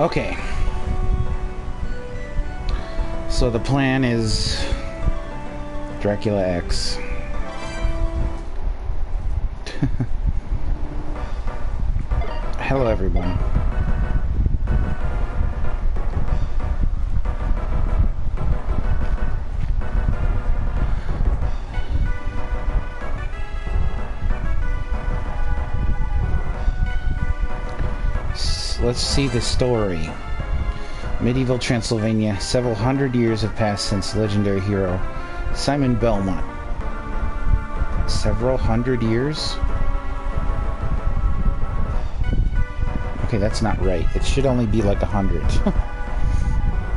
Okay. So the plan is Dracula X. Hello, everyone. Let's see the story. Medieval Transylvania. Several hundred years have passed since legendary hero Simon Belmont. Several hundred years? Okay, that's not right. It should only be like 100.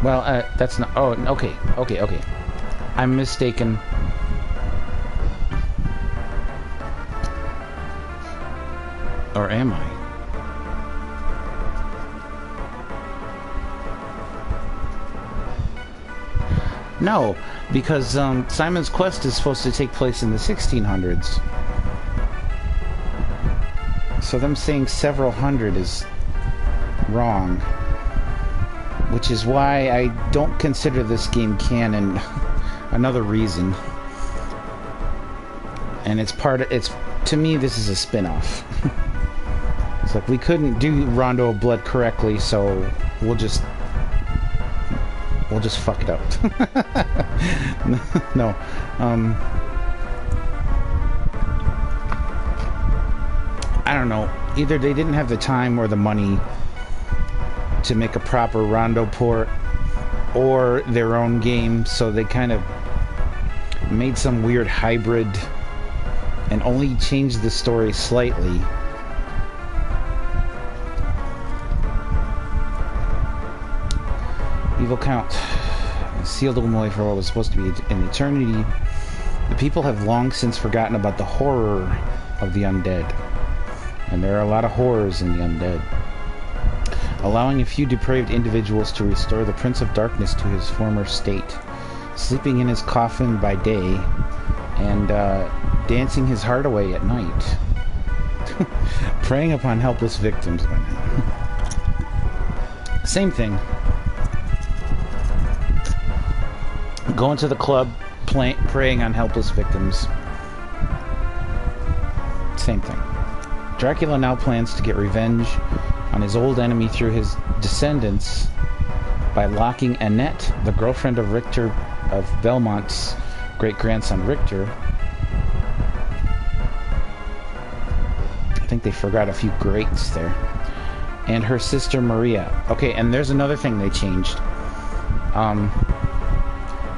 Well, that's not... Oh, okay. I'm mistaken. Or am I? No, because Simon's Quest is supposed to take place in the 1600s. So them saying several hundred is wrong. Which is why I don't consider this game canon. Another reason. And it's to me, this is a spin-off. It's like, we couldn't do Rondo of Blood correctly, so we'll just fuck it up. No. I don't know. Either they didn't have the time or the money to make a proper Rondo port or their own game, so they kind of made some weird hybrid and only changed the story slightly. Evil Count, sealed away for what was supposed to be an eternity. The people have long since forgotten about the horror of the undead. And there are a lot of horrors in the undead. Allowing a few depraved individuals to restore the Prince of Darkness to his former state. Sleeping in his coffin by day and dancing his heart away at night. Preying upon helpless victims by night. Same thing. Going to the club, preying on helpless victims. Same thing. Dracula now plans to get revenge on his old enemy through his descendants by locking Annette, the girlfriend of Richter, of Belmont's great-grandson Richter. I think they forgot a few greats there. And her sister Maria. Okay, and there's another thing they changed.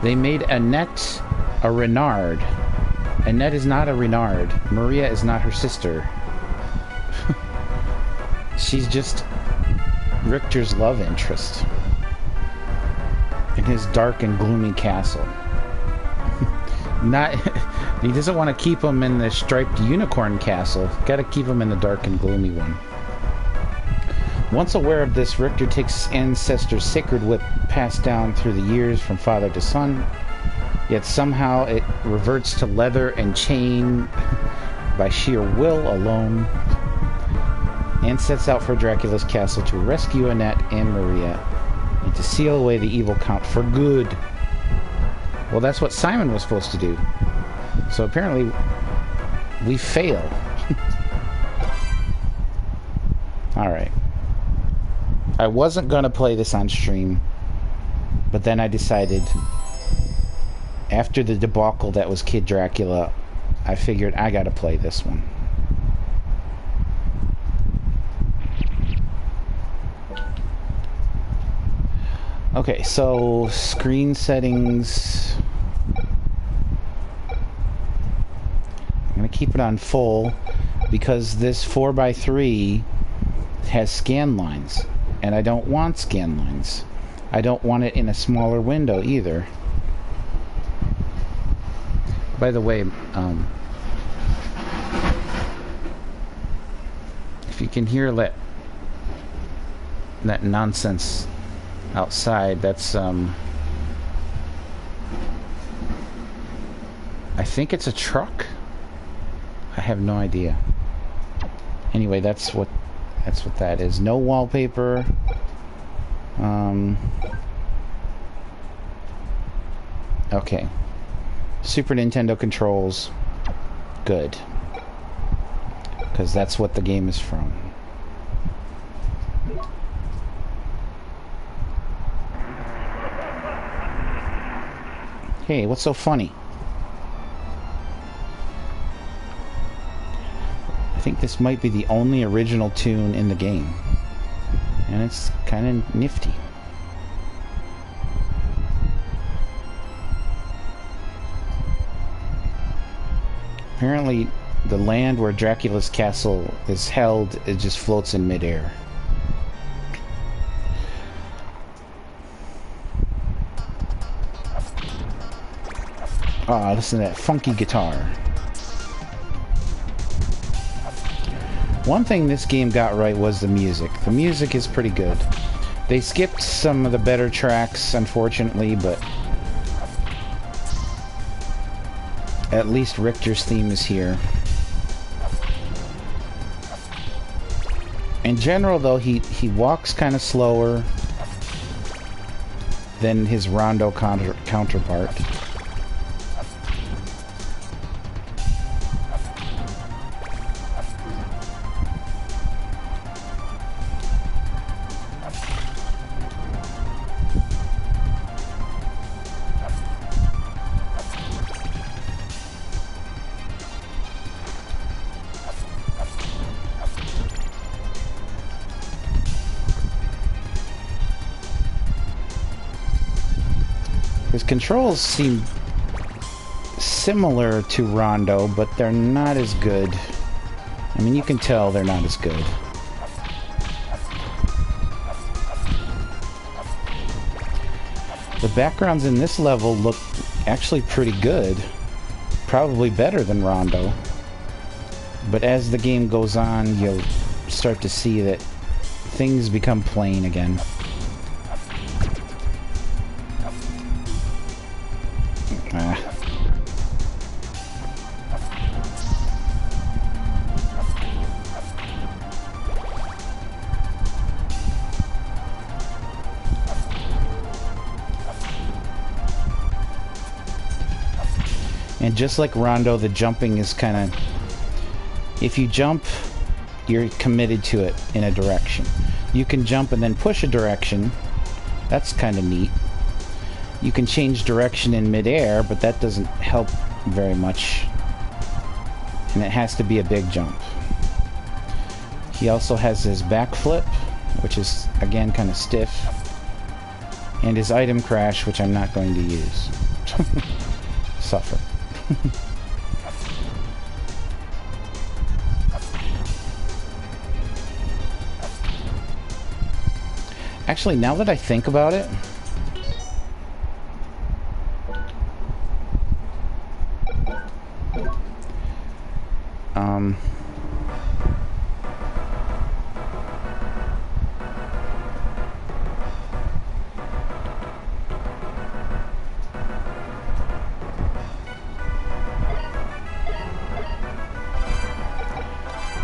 They made Annette a Renard. Annette is not a Renard. Maria is not her sister. She's just Richter's love interest in his dark and gloomy castle. He doesn't want to keep him in the striped unicorn castle. Got to keep him in the dark and gloomy one. Once aware of this, Richter takes his ancestors' sacred whip passed down through the years from father to son, yet somehow it reverts to leather and chain by sheer will alone, and sets out for Dracula's castle to rescue Annette and Maria and to seal away the evil Count for good. Well, that's what Simon was supposed to do. So apparently we fail. Alright. I wasn't going to play this on stream, but then I decided, after the debacle that was Kid Dracula, I figured I got to play this one. Okay, so screen settings. I'm going to keep it on full because this 4x3 has scan lines. And I don't want scan lines. I don't want it in a smaller window either. By the way, if you can hear that nonsense outside, that's I think it's a truck. I have no idea. Anyway, that's what that is. No wallpaper. Okay. Super Nintendo controls. Good. Because that's what the game is from. Hey, what's so funny? I think this might be the only original tune in the game. And it's kind of nifty. Apparently, the land where Dracula's castle is held, it just floats in midair. Ah, listen to that funky guitar. One thing this game got right was the music. The music is pretty good. They skipped some of the better tracks, unfortunately, but at least Richter's theme is here. In general, though, he walks kind of slower than his rondo counterpart. His controls seem similar to Rondo, but they're not as good. I mean, you can tell they're not as good. The backgrounds in this level look actually pretty good. Probably better than Rondo. But as the game goes on, you'll start to see that things become plain again. And just like Rondo, the jumping is kind of... If you jump, you're committed to it in a direction. You can jump and then push a direction. That's kind of neat. You can change direction in midair, but that doesn't help very much. And it has to be a big jump. He also has his backflip, which is, again, kind of stiff. And his item crash, which I'm not going to use. Suffer. Actually, now that I think about it,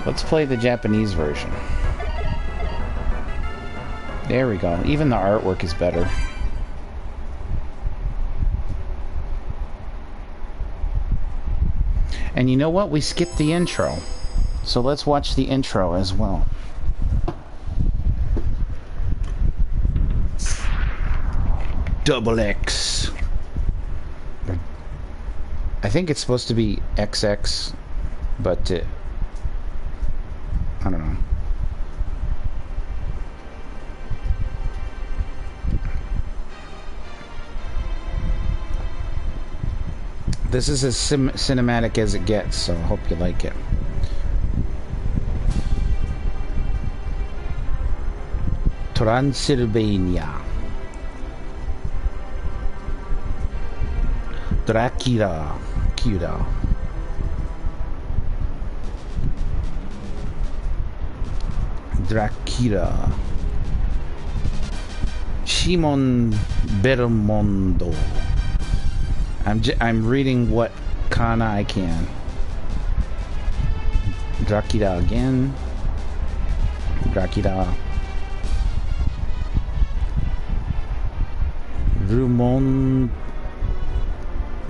let's play the Japanese version. There we go. Even the artwork is better. And you know what? We skipped the intro. So let's watch the intro as well. Double X. I think it's supposed to be XX, but I don't know. This is as cinematic as it gets, so I hope you like it. Transylvania. Dracula. Dracula. Shimon Belmondo. I'm reading what kana I can. Dracula again. Dracula.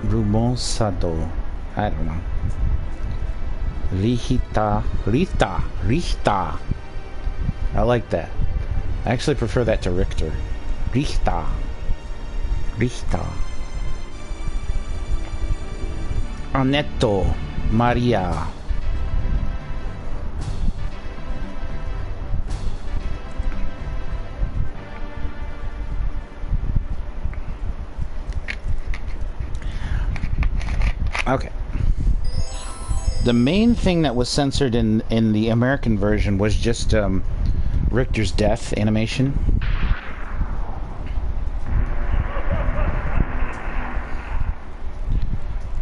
Rumonsado. I don't know. Richta. I like that. I actually prefer that to Richter. Richta. Annetto Maria. Okay. The main thing that was censored in the American version was just Richter's death animation.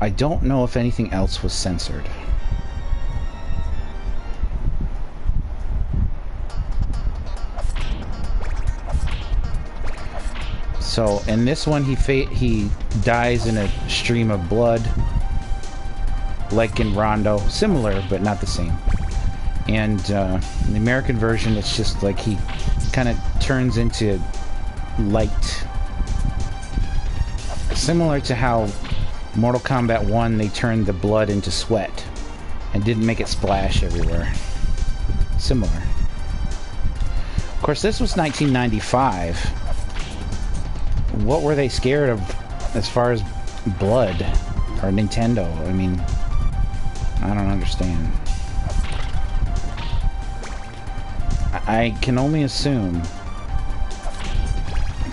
I don't know if anything else was censored. So in this one, he dies in a stream of blood, like in Rondo, similar but not the same. And in the American version, it's just like he kind of turns into light, similar to how Mortal Kombat 1 they turned the blood into sweat and didn't make it splash everywhere. Similar. Of course, this was 1995. What were they scared of as far as blood or Nintendo? I mean, I don't understand. I can only assume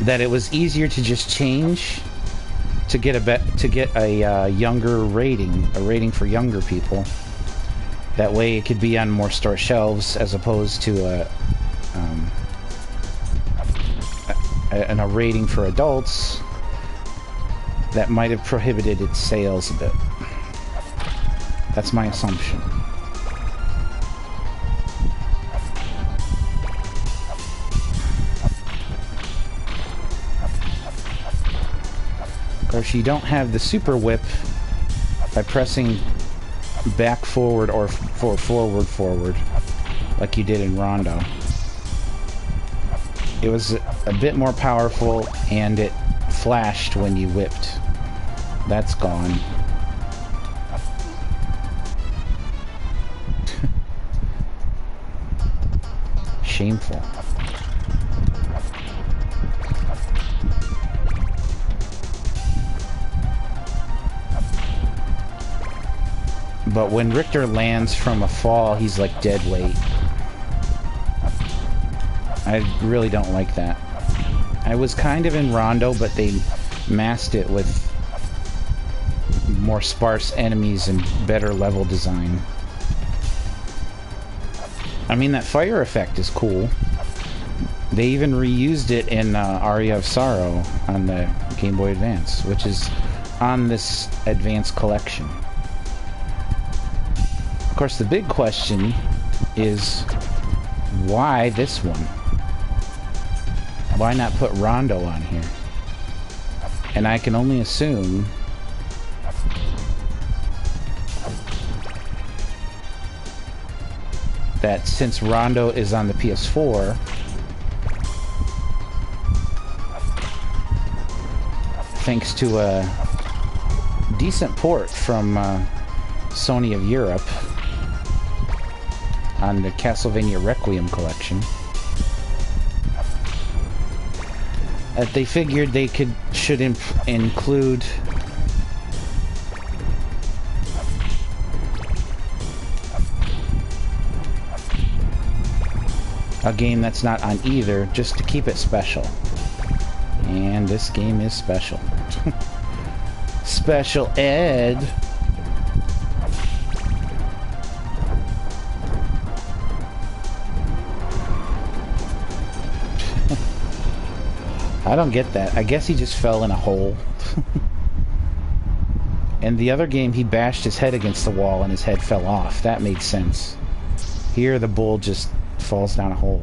that it was easier to just change to get a younger rating, a rating for younger people. That way, it could be on more store shelves as opposed to a rating for adults that might have prohibited its sales a bit. That's my assumption. Of course, you don't have the super whip by pressing back forward or forward like you did in Rondo. It was a bit more powerful and it flashed when you whipped. That's gone. Shameful. But when Richter lands from a fall, he's like dead weight. I really don't like that. I was kind of in Rondo, but they masked it with more sparse enemies and better level design. I mean, that fire effect is cool. They even reused it in Aria of Sorrow on the Game Boy Advance, which is on this Advance collection. Of course, the big question is, why this one? Why not put Rondo on here? And I can only assume that since Rondo is on the PS4, thanks to a decent port from Sony of Europe on the Castlevania Requiem collection, that they figured they should include a game that's not on either, just to keep it special. And this game is special. Special Ed. I don't get that. I guess he just fell in a hole. And the other game, he bashed his head against the wall and his head fell off. That made sense. Here, the bull just falls down a hole.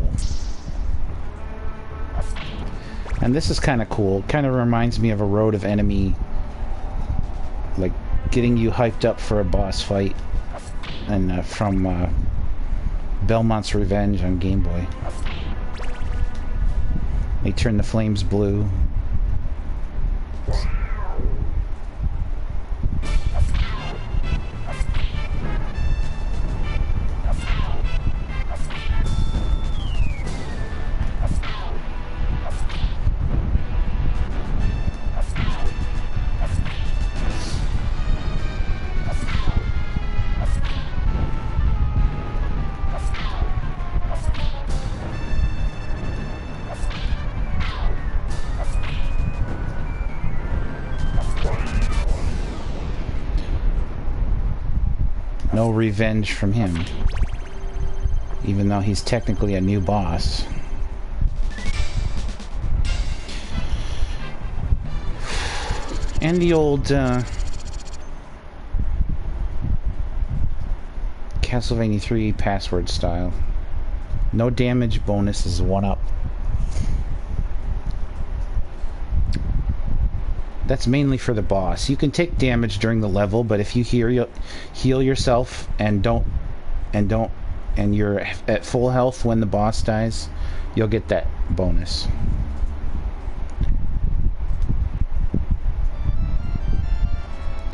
And this is kind of cool. It kind of reminds me of a Road of Enemy, like getting you hyped up for a boss fight, and from Belmont's Revenge on Game Boy. They turn the flames blue. no revenge from him. Even though he's technically a new boss. And the old Castlevania 3 password style. No damage, bonus is 1-up. That's mainly for the boss. You can take damage during the level, but if you heal yourself and you're at full health when the boss dies, you'll get that bonus.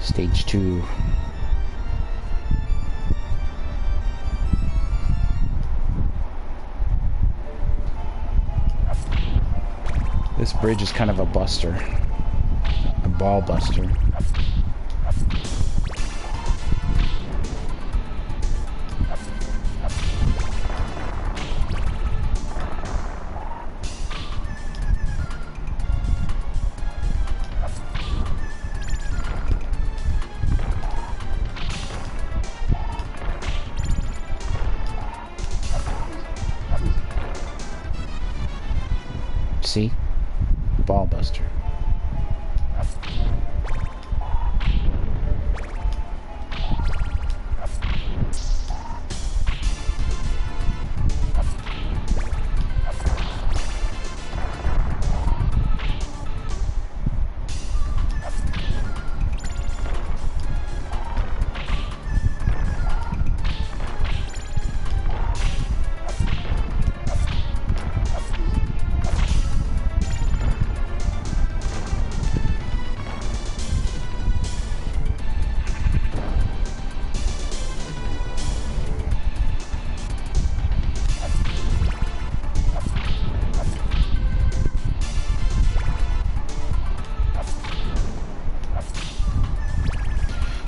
Stage 2. This bridge is kind of a buster. A ball buster. See? Ball buster.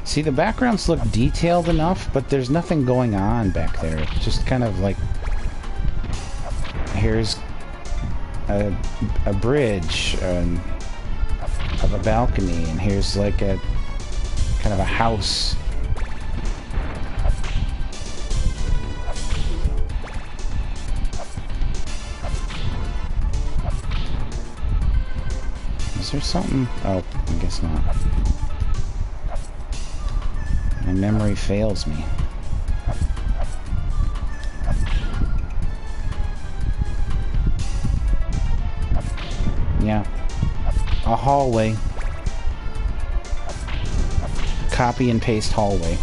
See, the backgrounds look detailed enough, but there's nothing going on back there. It's just kind of like... Here's a bridge of a balcony, and here's like a kind of a house. Is there something? Oh, I guess not. My memory fails me. Yeah. A hallway. Copy and paste hallway.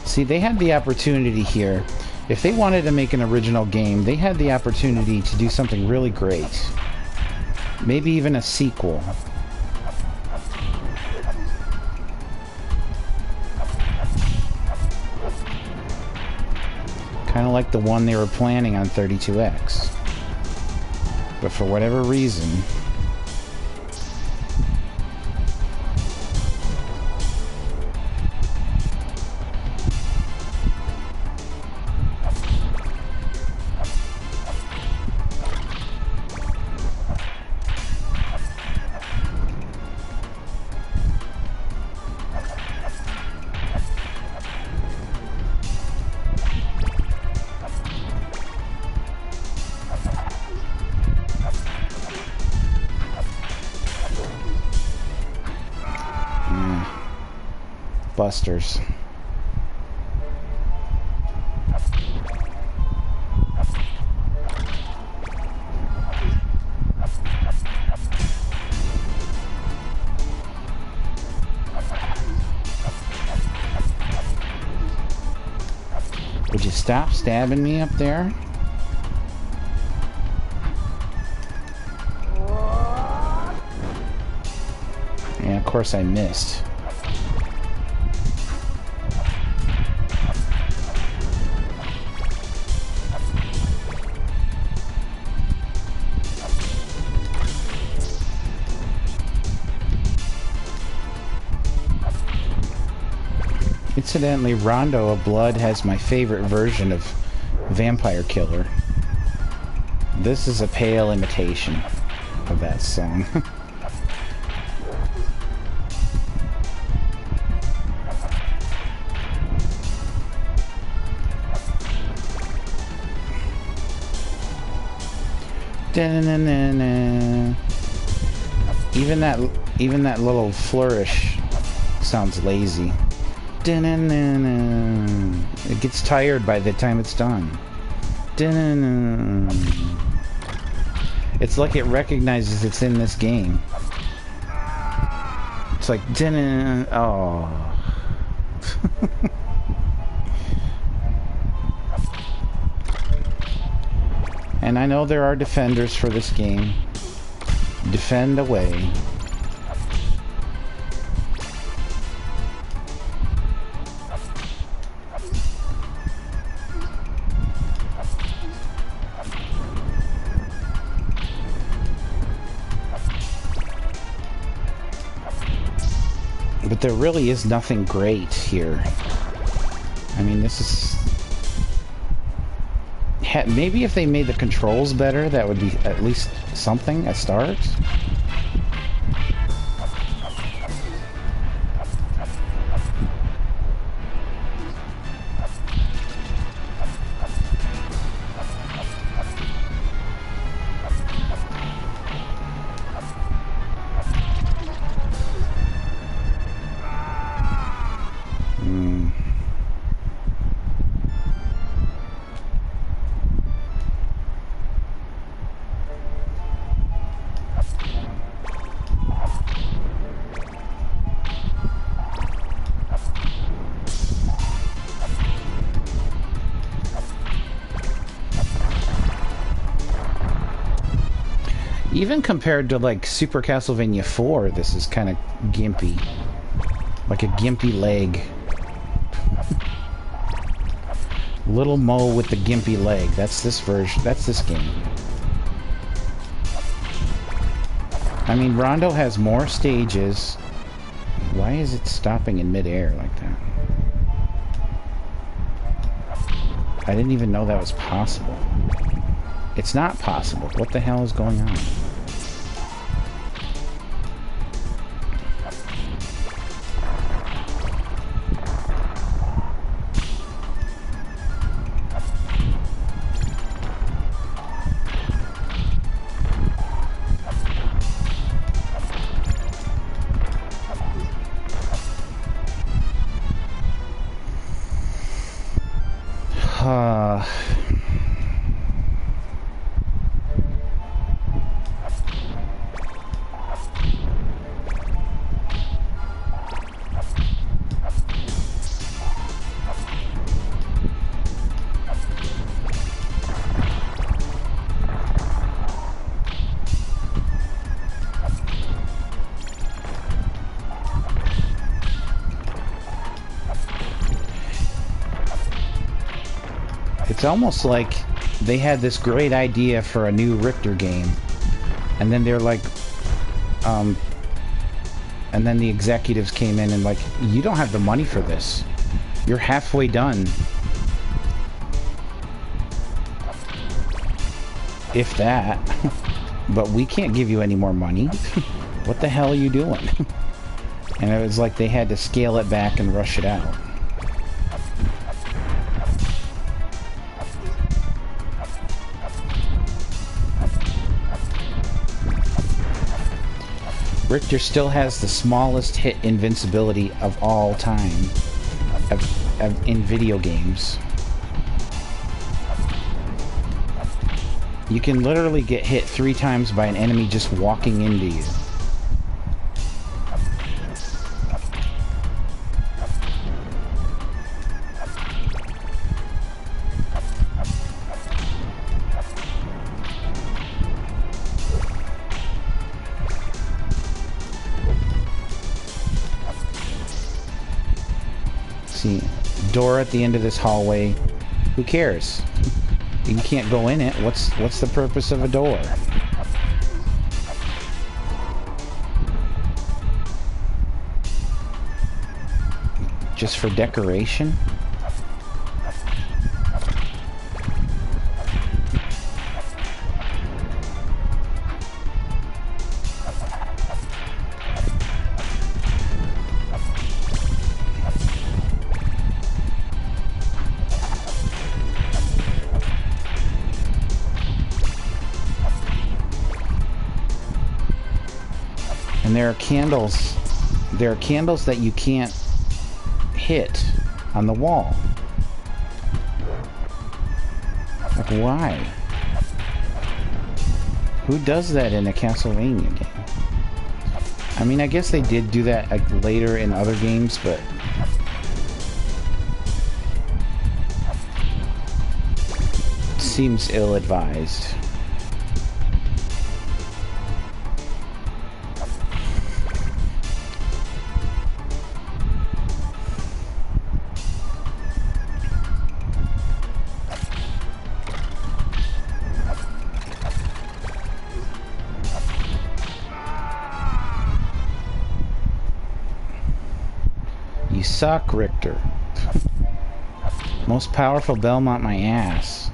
See, they had the opportunity here. If they wanted to make an original game, they had the opportunity to do something really great. Maybe even a sequel. Kind of like the one they were planning on 32X. But for whatever reason... Busters. Would you stop stabbing me up there? Yeah, of course I missed. Incidentally, Rondo of Blood has my favorite version of Vampire Killer. This is a pale imitation. of that song. Even that little flourish sounds lazy. It gets tired by the time it's done. It's like it recognizes it's in this game. It's like oh. And I know there are defenders for this game. Defend away. But there really is nothing great here. I mean, this is... Maybe if they made the controls better, that would be at least something, a start. Even compared to, like, Super Castlevania 4, this is kind of gimpy. Like a gimpy leg. Little Mo with the gimpy leg. That's this version. That's this game. I mean, Rondo has more stages. Why is it stopping in midair like that? I didn't even know that was possible. It's not possible. What the hell is going on? It's almost like they had this great idea for a new Richter game, and then they're like, and then the executives came in and like, you don't have the money for this. You're halfway done. If that. But we can't give you any more money. What the hell are you doing? And it was like they had to scale it back and rush it out. Richter still has the smallest hit invincibility of all time in video games. You can literally get hit 3 times by an enemy just walking into you. Door at the end of this hallway. Who cares? You can't go in it. What's the purpose of a door? Just for decoration? And there are candles. There are candles that you can't hit on the wall. Like, why? Who does that in a Castlevania game? I mean, I guess they did do that like later in other games, but it seems ill-advised. Suck, Richter. Most powerful Belmont, my ass.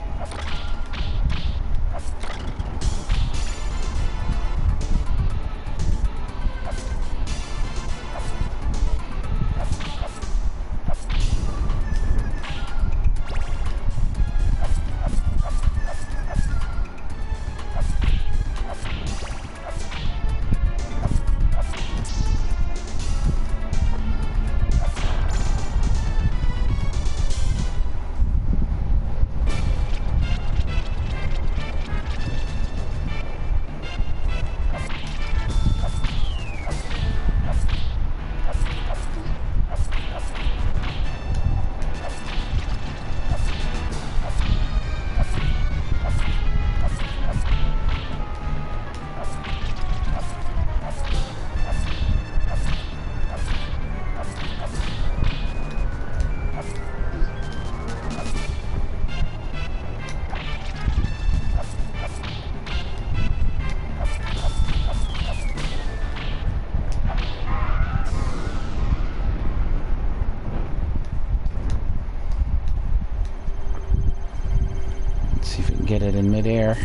Get it in midair.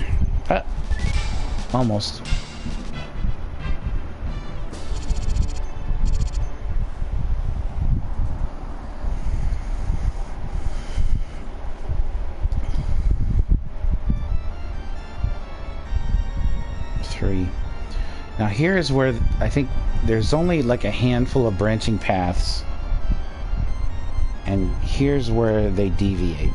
Almost. Three. Now here is where I think there's only like a handful of branching paths, and here's where they deviate.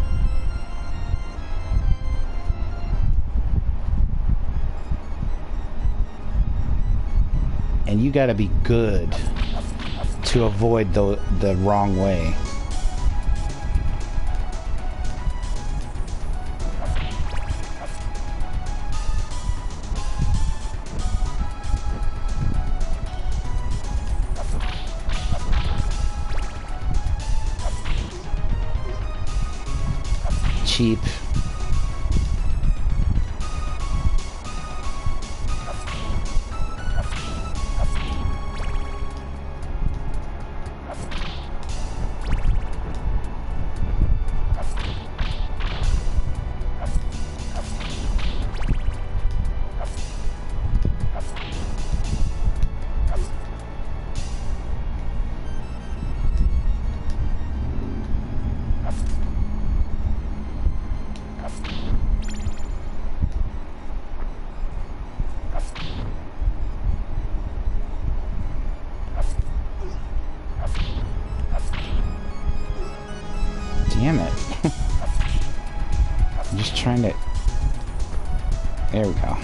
And you gotta be good to avoid the wrong way. Cheap. Damn it. I'm just trying to... There we go.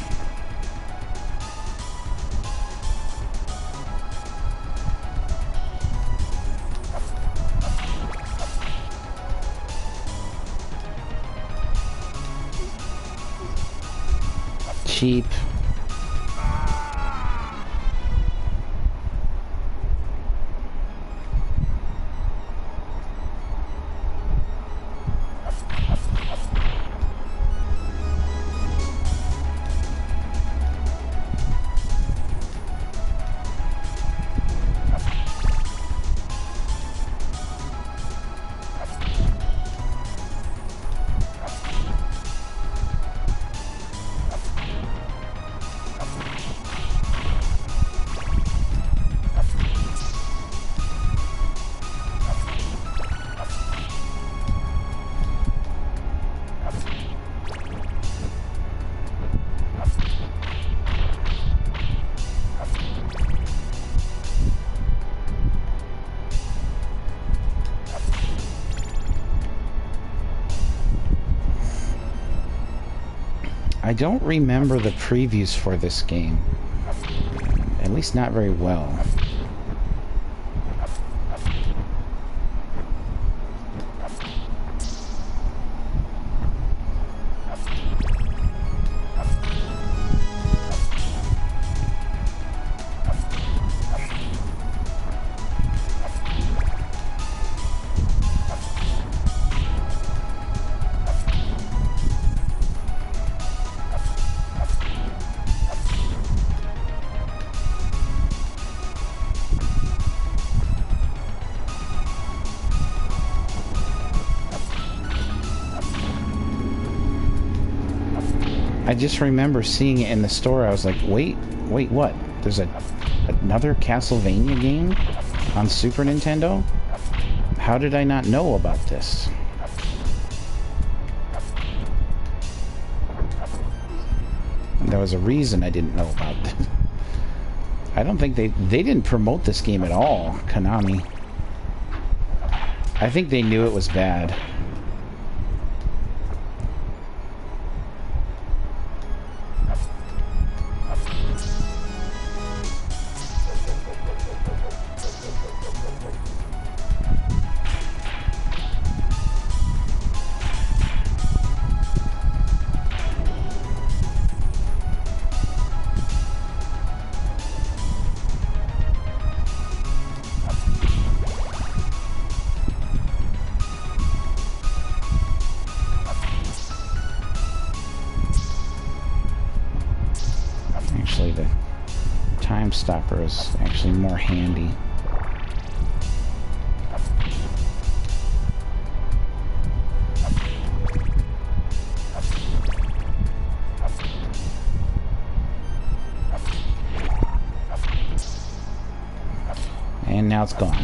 Cheap. I don't remember the previews for this game. At least not very well. I just remember seeing it in the store. I was like, wait, what? There's another Castlevania game on Super Nintendo? How did I not know about this? And there was a reason I didn't know about this. I don't think they didn't promote this game at all, Konami. I think they knew it was bad. Actually, the time stopper is actually more handy. And now it's gone.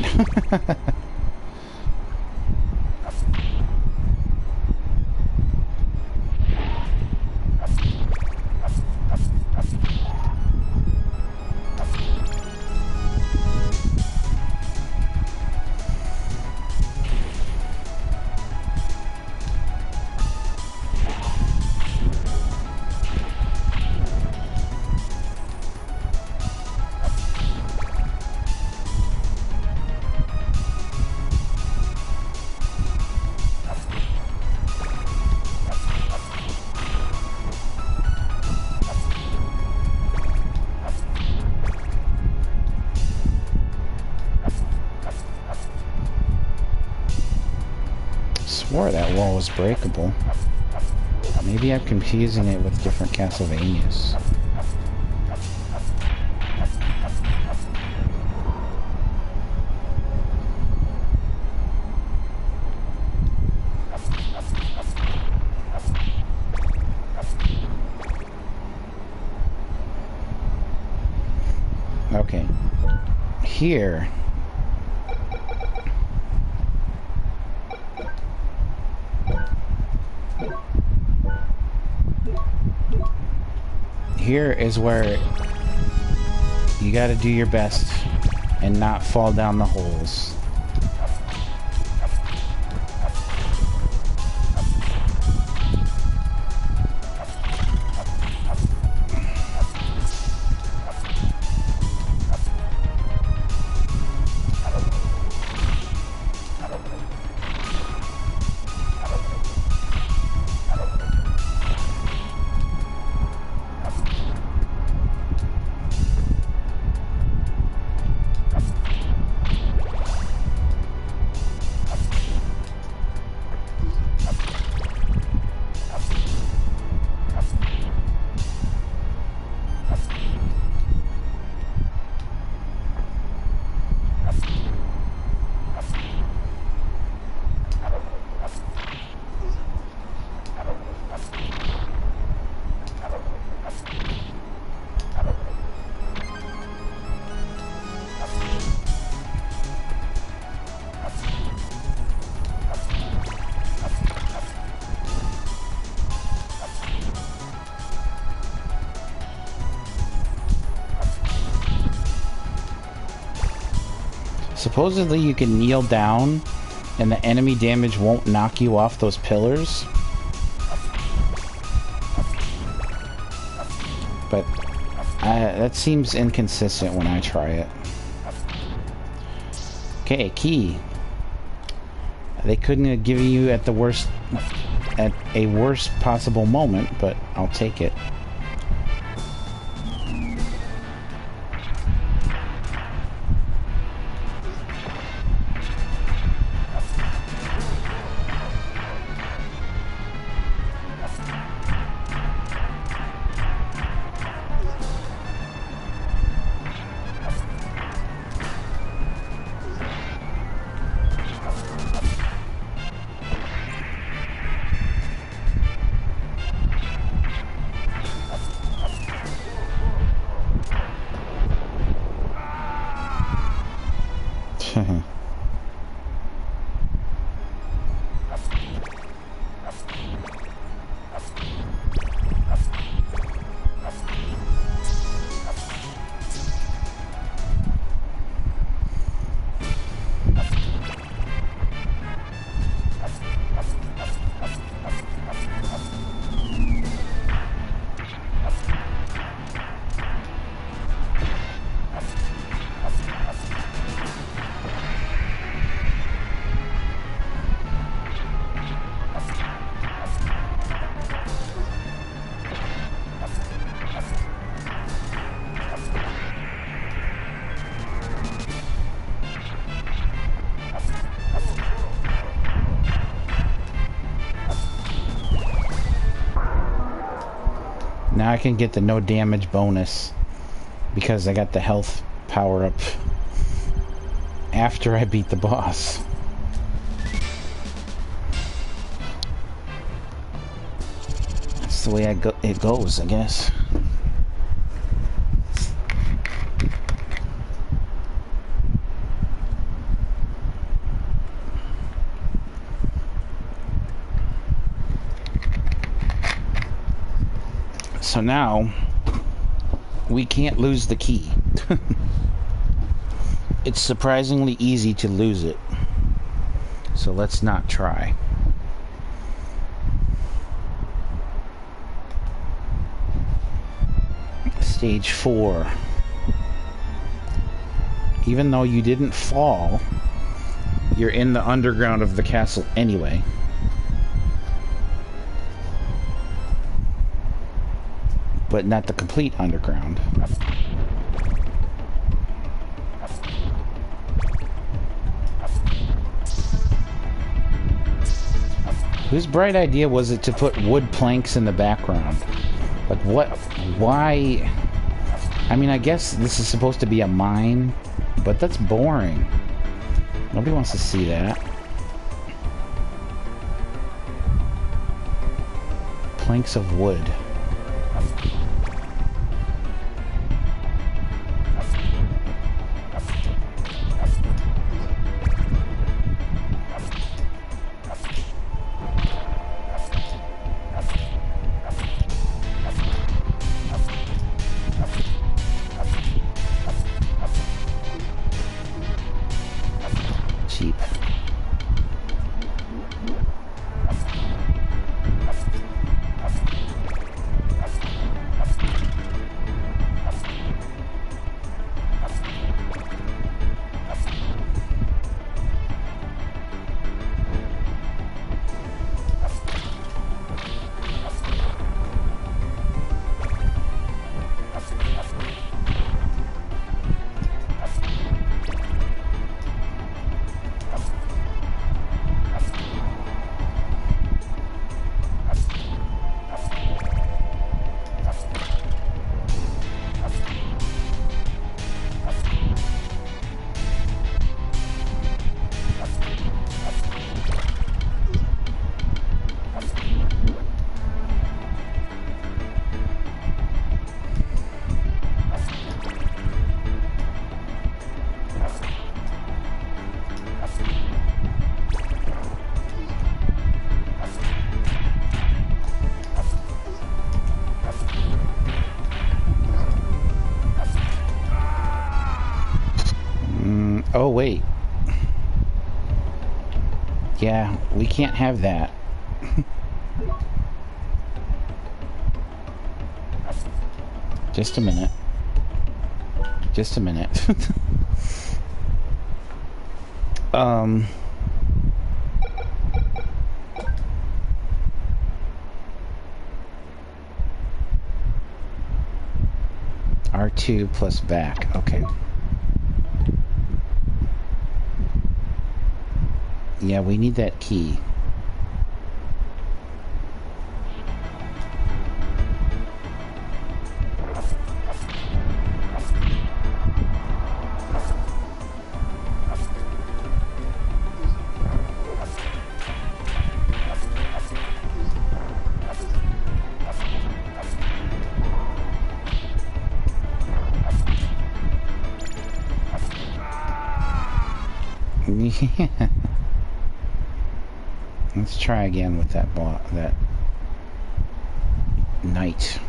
Swore that wall was breakable. Maybe I'm confusing it with different Castlevanias. Okay. Here. Here is where you gotta do your best and not fall down the holes. Supposedly you can kneel down and the enemy damage won't knock you off those pillars. But that seems inconsistent when I try it. Okay, key. They couldn't have given you at a worst possible moment, but I'll take it. Now I can get the no damage bonus because I got the health power up after I beat the boss. That's the way it goes, I guess. So now, we can't lose the key. It's surprisingly easy to lose it. So let's not try. Stage 4. Even though you didn't fall, you're in the underground of the castle anyway. But not the complete underground. Whose bright idea was it to put wood planks in the background? Like what? Why? I mean, I guess this is supposed to be a mine, but that's boring. Nobody wants to see that. Planks of wood. Cheap. Oh, wait. Yeah, we can't have that. Just a minute. Just a minute. R2 plus back. Okay. Yeah, we need that key. Yeah. Let's try again with that that knight.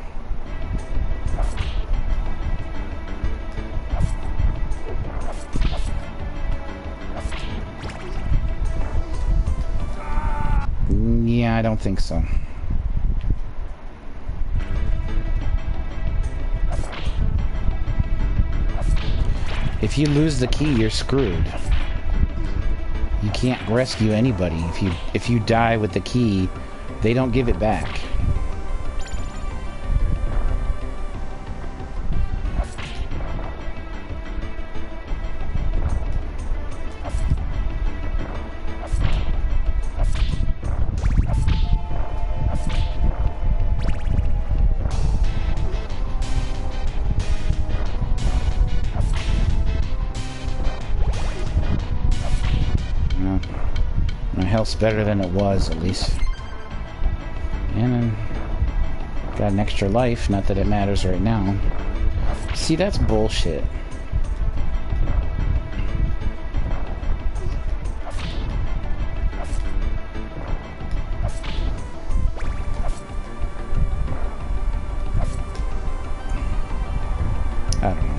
Yeah, I don't think so. If you lose the key, you're screwed. You can't rescue anybody. If you die with the key, they don't give it back. Better than it was, at least. And then got an extra life, not that it matters right now. See, that's bullshit. I don't know.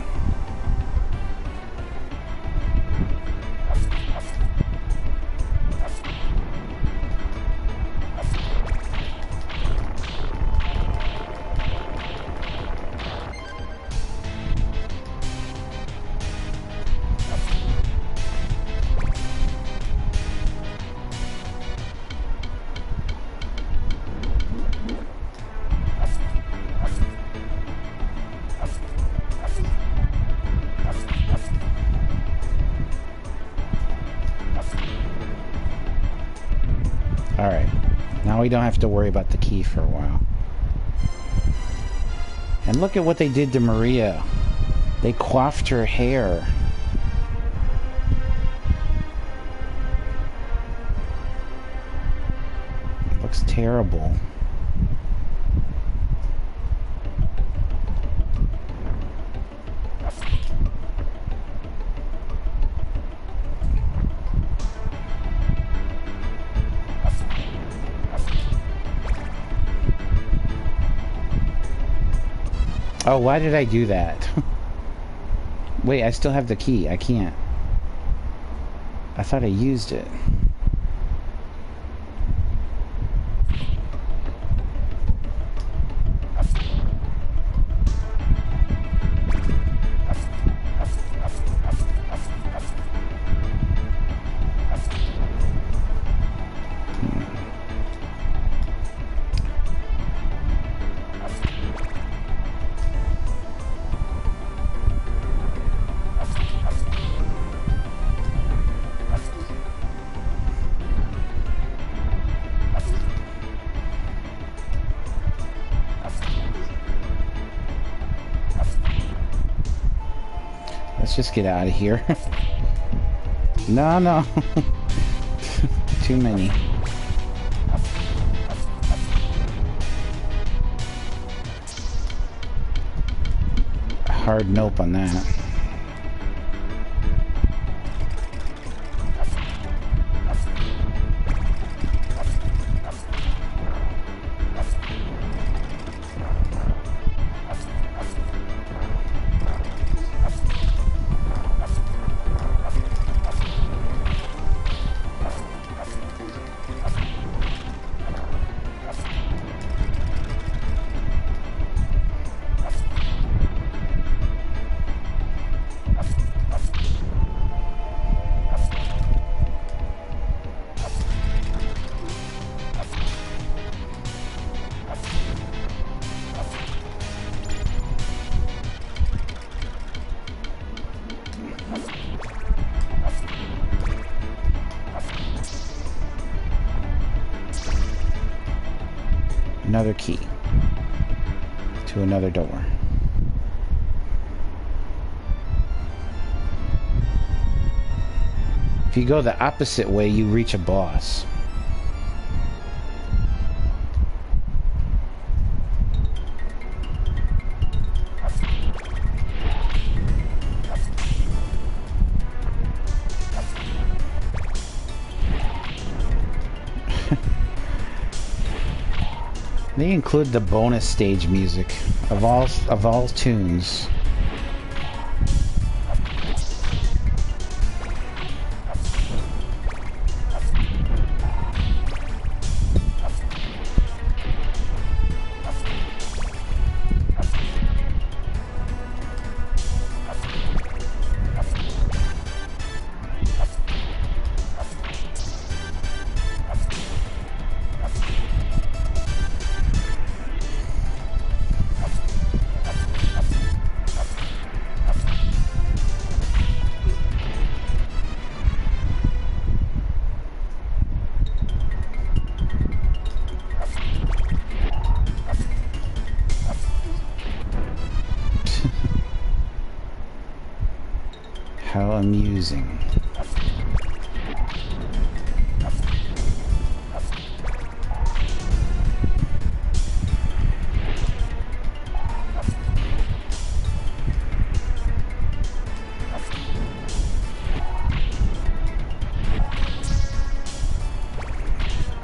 Alright, now we don't have to worry about the key for a while. And look at what they did to Maria. They coiffed her hair. It looks terrible. Oh, why did I do that? Wait, I still have the key. I can't. I thought I used it. Let's just get out of here. No. Too many. Hard nope on that. another key to another door. If you go the opposite way, you reach a boss. They include the bonus stage music of all tunes. How amusing.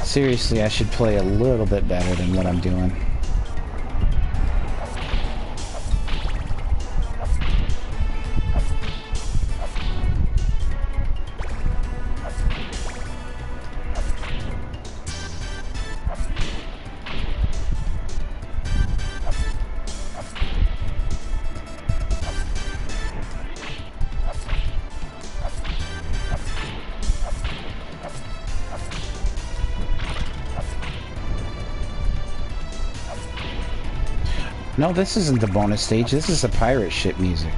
Seriously, I should play a little bit better than what I'm doing. No, this isn't the bonus stage. This is the pirate ship music.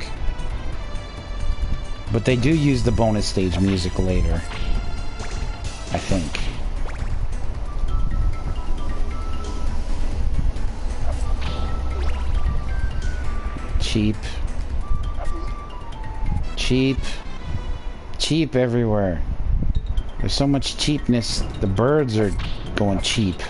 But they do use the bonus stage music later, I think. Cheap. Cheap. Cheap everywhere. There's so much cheapness. The birds are going cheap.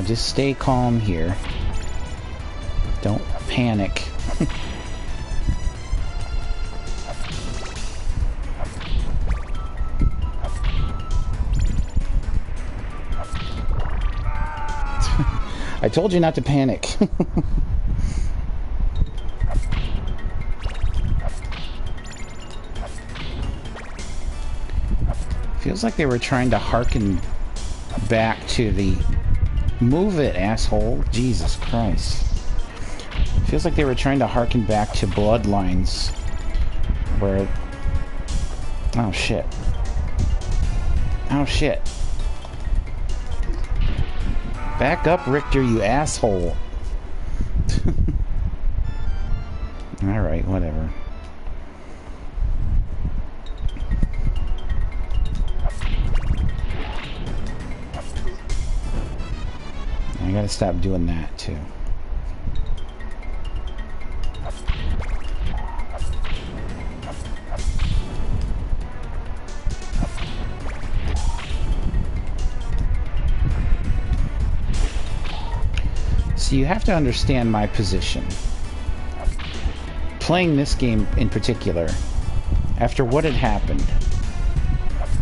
Just stay calm here. Don't panic. I told you not to panic. Feels like they were trying to harken back to the... Move it, asshole. Jesus Christ. Feels like they were trying to harken back to Bloodlines. Where... Oh, shit. Oh, shit. Back up, Richter, you asshole. Alright, whatever. I gotta stop doing that, too. So you have to understand my position. Playing this game in particular, After what had happened.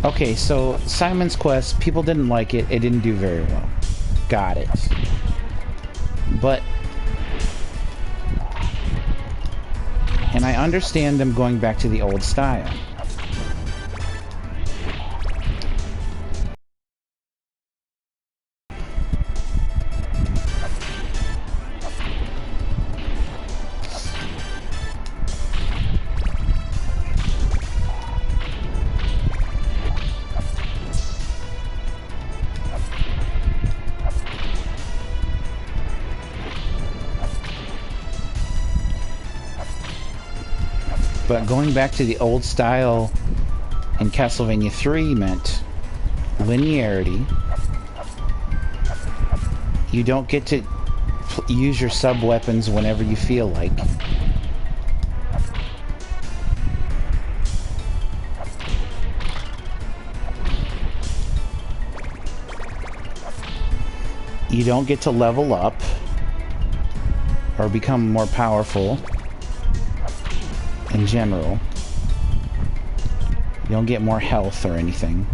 Okay, so Simon's Quest, people didn't like it. It didn't do very well. Got it. But... and I understand them going back to the old style. But going back to the old style in Castlevania 3 meant linearity. You don't get to use your sub-weapons whenever you feel like. You don't get to level up or become more powerful. In general, you don't get more health or anything.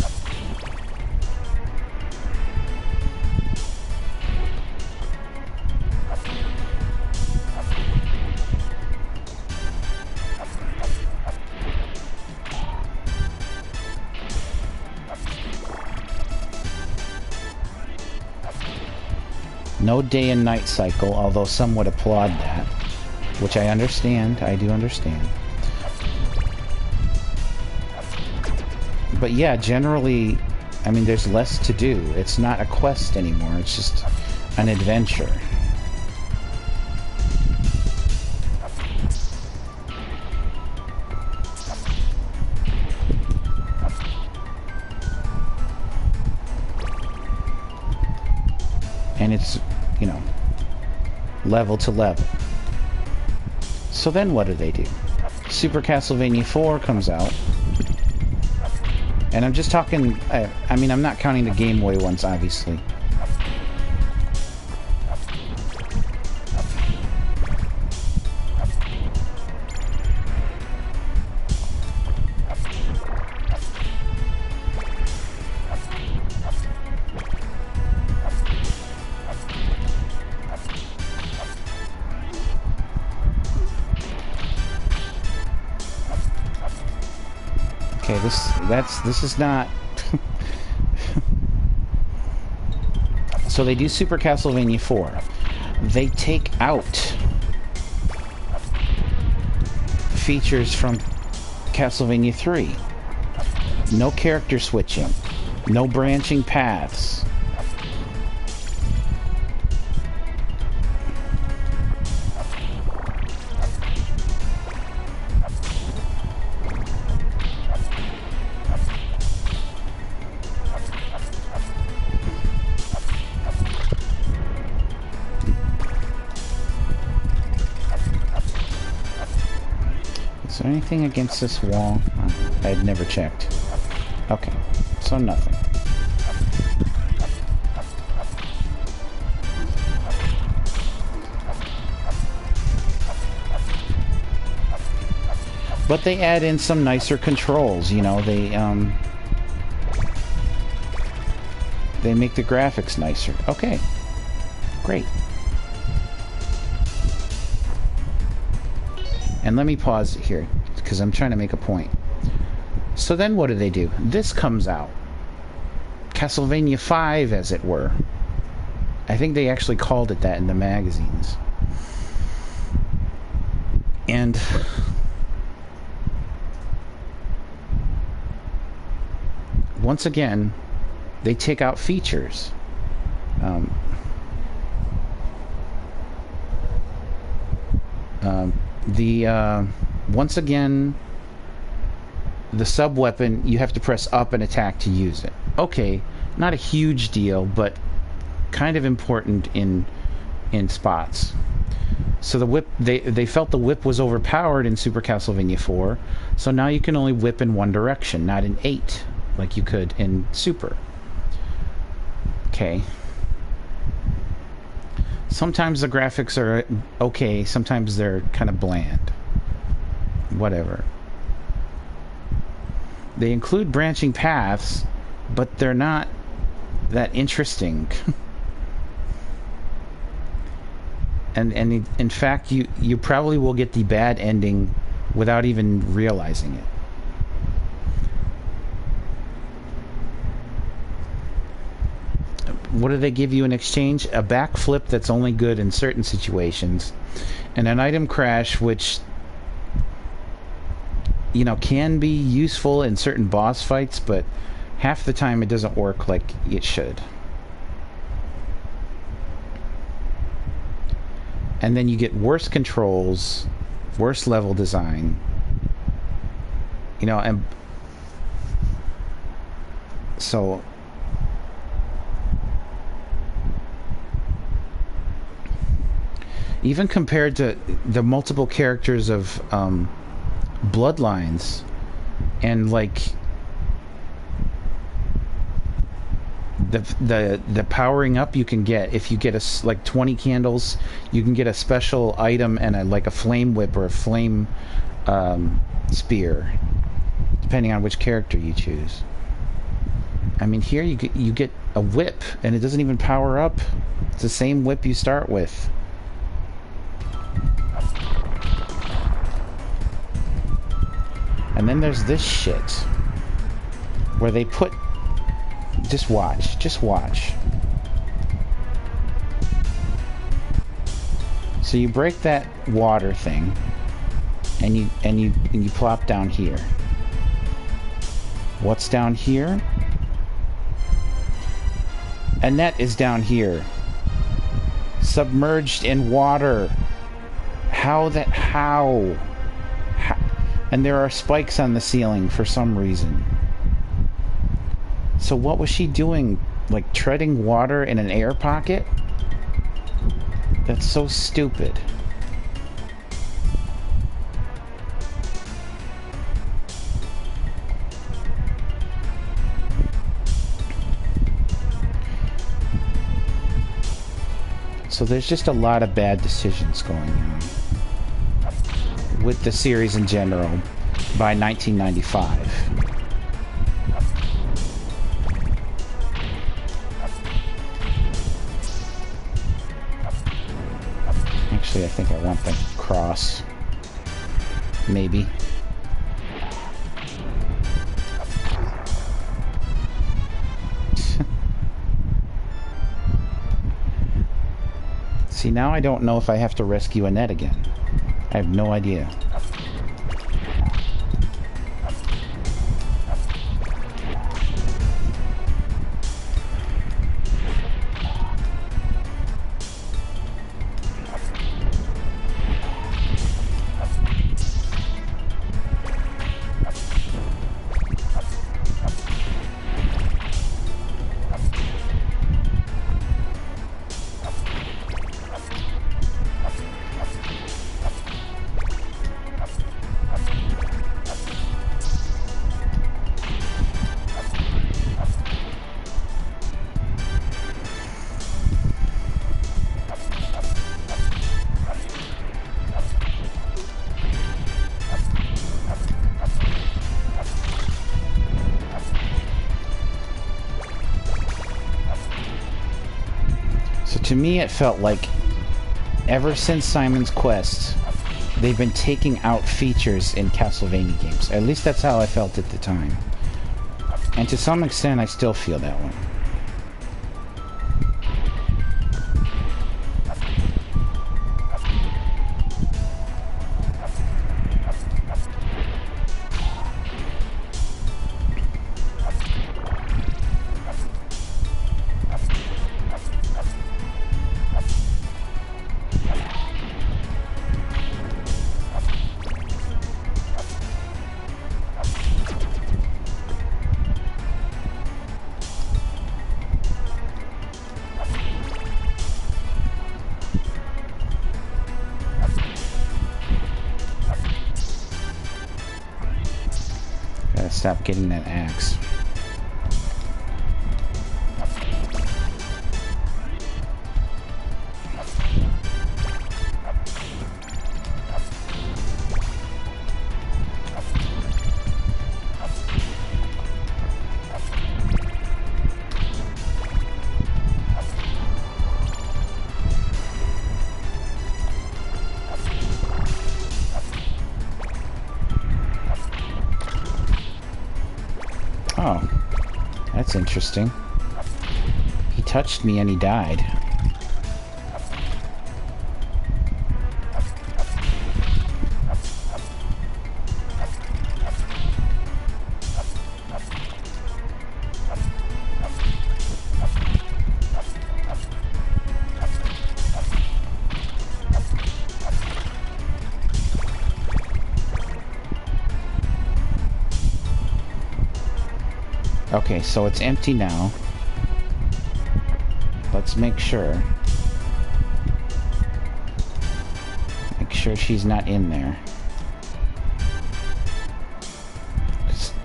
No day and night cycle, although some would applaud that, which I understand. I do understand. But yeah, generally, I mean, there's less to do. It's not a quest anymore. It's just an adventure. And it's, you know, level to level. So then what do? Super Castlevania 4 comes out. And I'm just talking, I mean, I'm not counting the Game Boy ones, obviously. Okay, this is not... So they do Super Castlevania 4. They take out features from Castlevania 3. No character switching. No branching paths. Is there anything against this wall? I had never checked. Okay, so nothing. But they add in some nicer controls, you know, they make the graphics nicer. Okay, great. And let me pause it here, because I'm trying to make a point. So then what do? This comes out. Castlevania 5, as it were. I think they actually called it that in the magazines. And... once again, they take out features. Once again, the sub-weapon, you have to press up and attack to use it. Okay, not a huge deal, but kind of important in spots. So the whip, they felt the whip was overpowered in Super Castlevania 4, so now you can only whip in one direction, not in 8, like you could in Super. Okay. Sometimes the graphics are okay, sometimes they're kind of bland. Whatever. They include branching paths, but they're not that interesting. and in fact, you probably will get the bad ending without even realizing it. What do they give you in exchange? A backflip that's only good in certain situations, and an item crash which, you know, can be useful in certain boss fights, but half the time it doesn't work like it should. And then you get worse controls, worse level design, you know, and so even compared to the multiple characters of Bloodlines, and like the powering up you can get if you get like 20 candles, you can get a special item and like a flame whip or a flame spear, depending on which character you choose. I mean, here you get a whip and it doesn't even power up. It's the same whip you start with. And then there's this shit where they put... Just watch. So you break that water thing, and you plop down here. What's down here? A net is down here, submerged in water. How? And there are spikes on the ceiling for some reason. So what was she doing? Like treading water in an air pocket? That's so stupid. So there's just a lot of bad decisions going on with the series in general by 1995. Actually, I think I want the cross. Maybe. See, now I don't know if I have to rescue Annette again. I have no idea. To me, it felt like ever since Simon's Quest, they've been taking out features in Castlevania games. At least that's how I felt at the time. And to some extent, I still feel that one. Stop getting that axe. That's interesting. He touched me and he died. Okay, so it's empty now. Let's make sure. Make sure she's not in there.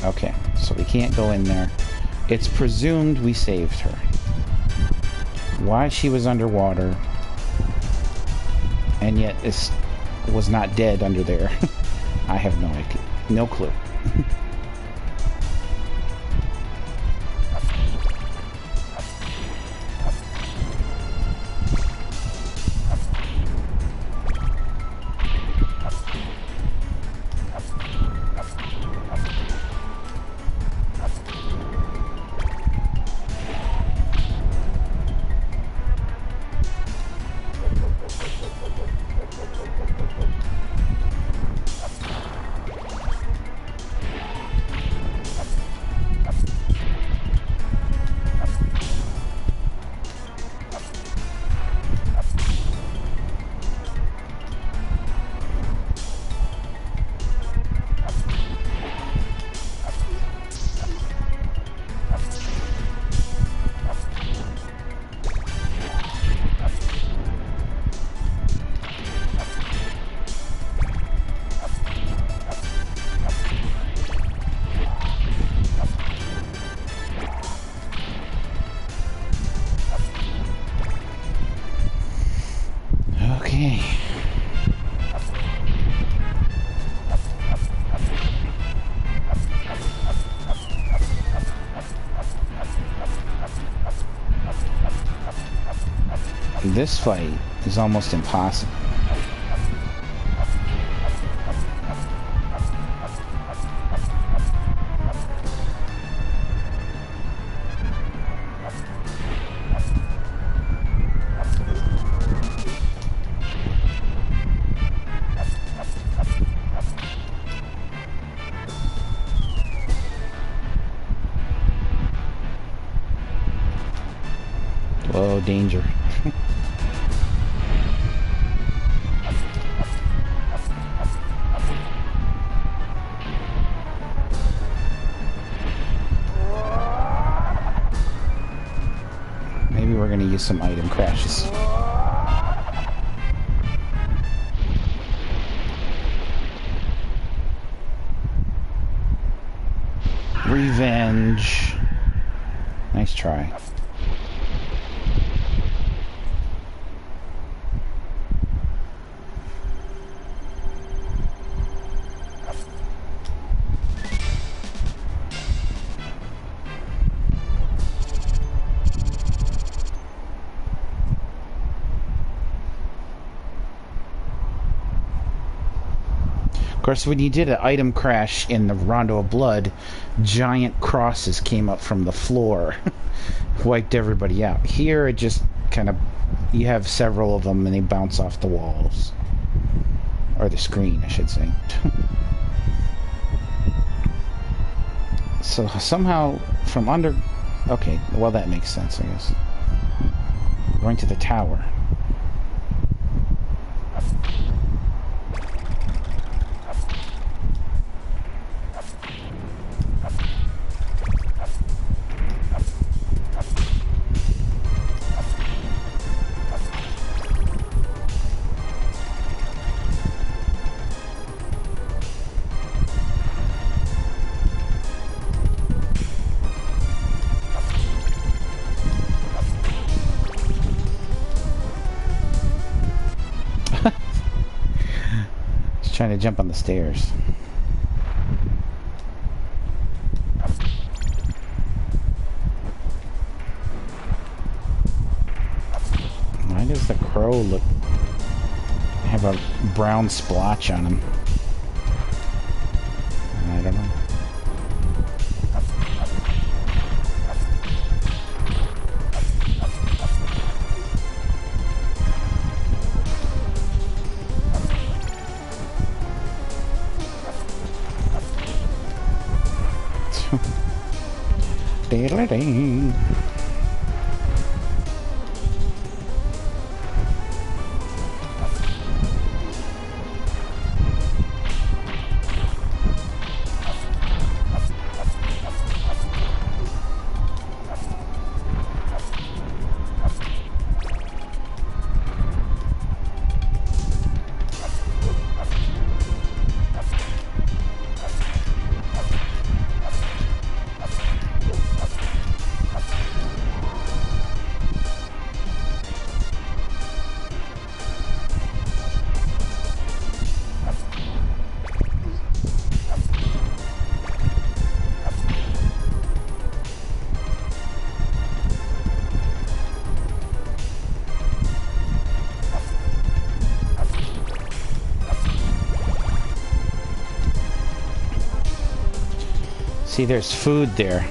Okay, so we can't go in there. It's presumed we saved her. Why she was underwater, and yet this was not dead under there, I have no idea. No clue. Okay. This fight is almost impossible. Whoa, danger. Maybe we're gonna use some item crashes. Revenge. Nice try. Of course, when you did an item crash in the Rondo of Blood, giant crosses came up from the floor. Wiped everybody out. Here, it just kind of... You have several of them and they bounce off the walls. Or the screen, I should say. So, somehow, from under... Okay, well that makes sense, I guess. Going to the tower. Trying to jump on the stairs. Why does the crow look have a brown splotch on him? I don't know. See, there's food there.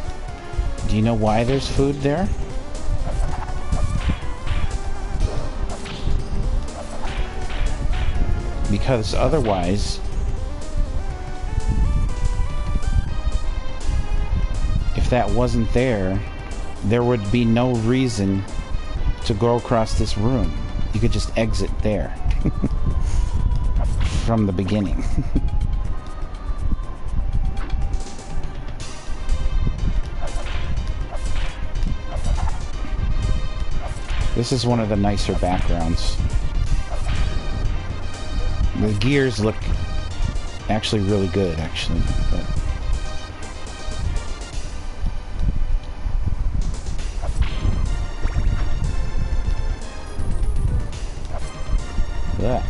Do you know why there's food there? Because otherwise, if that wasn't there, there would be no reason to go across this room. You could just exit there from the beginning. This is one of the nicer backgrounds. The gears look actually really good, actually. But yeah.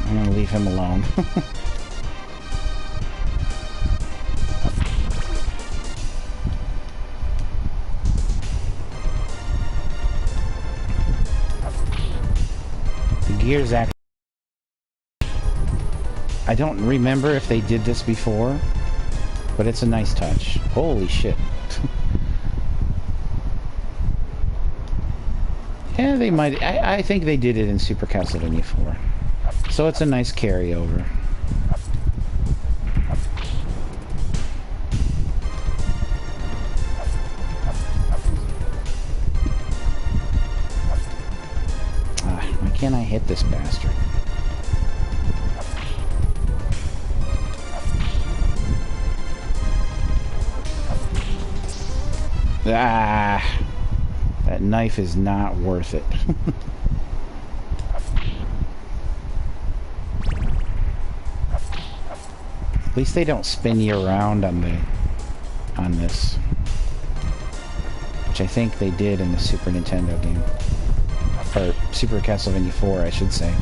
I'm gonna leave him alone. The gears actually... I don't remember if they did this before, but it's a nice touch. Holy shit. Yeah, they might. I think they did it in Super Castlevania 4. So it's a nice carryover. Why can't I hit this bastard? That knife is not worth it. At least they don't spin you around on this, which I think they did in the Super Nintendo game, or Super Castlevania 4, I should say.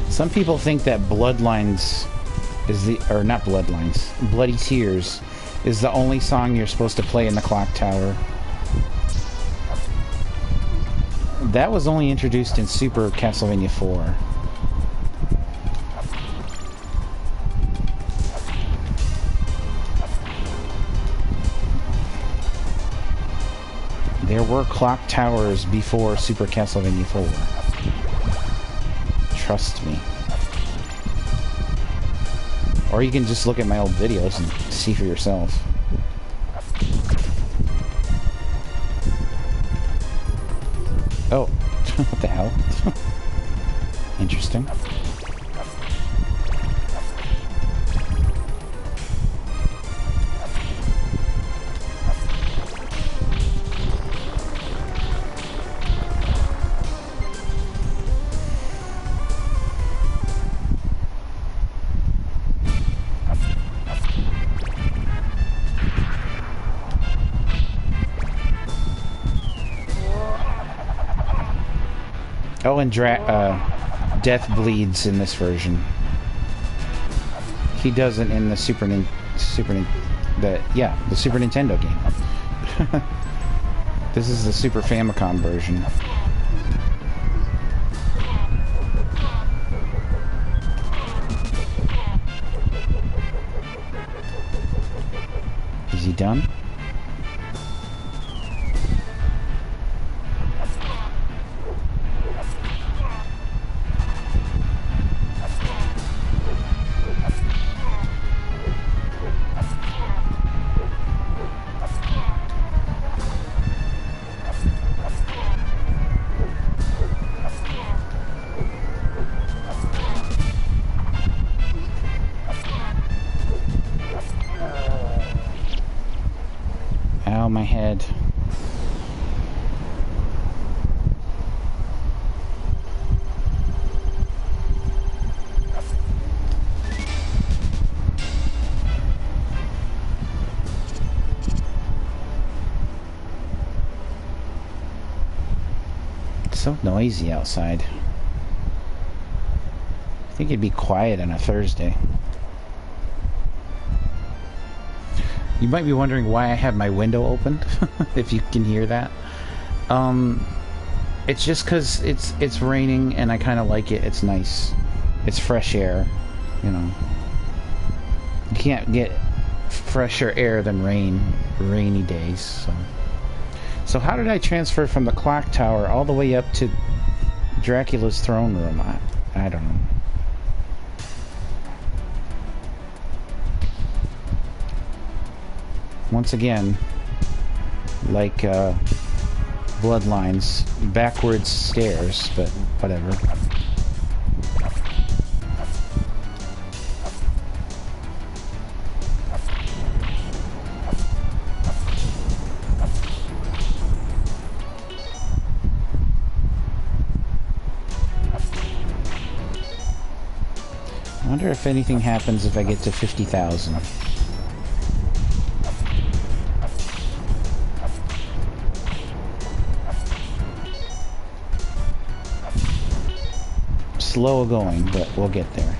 Some people think that Bloodlines is the, or not Bloodlines, Bloody Tears is the only song you're supposed to play in the clock tower. That was only introduced in Super Castlevania 4. There were clock towers before Super Castlevania 4. Trust me. Or you can just look at my old videos and see for yourself. Oh. What the hell? Interesting. Oh, and Death bleeds in this version. He doesn't in the the Super Nintendo game. This is the Super Famicom version. Is he done? Ow, my head. It's so noisy outside. I think it'd be quiet on a Thursday. You might be wondering why I have my window open, if you can hear that. It's just because it's raining and I kind of like it. It's nice. It's fresh air, you know. You can't get fresher air than rainy days. So how did I transfer from the clock tower all the way up to Dracula's throne room? I don't know. Once again, like Bloodlines, backwards stairs, but whatever. I wonder if anything happens if I get to 50,000. Slow going, but we'll get there.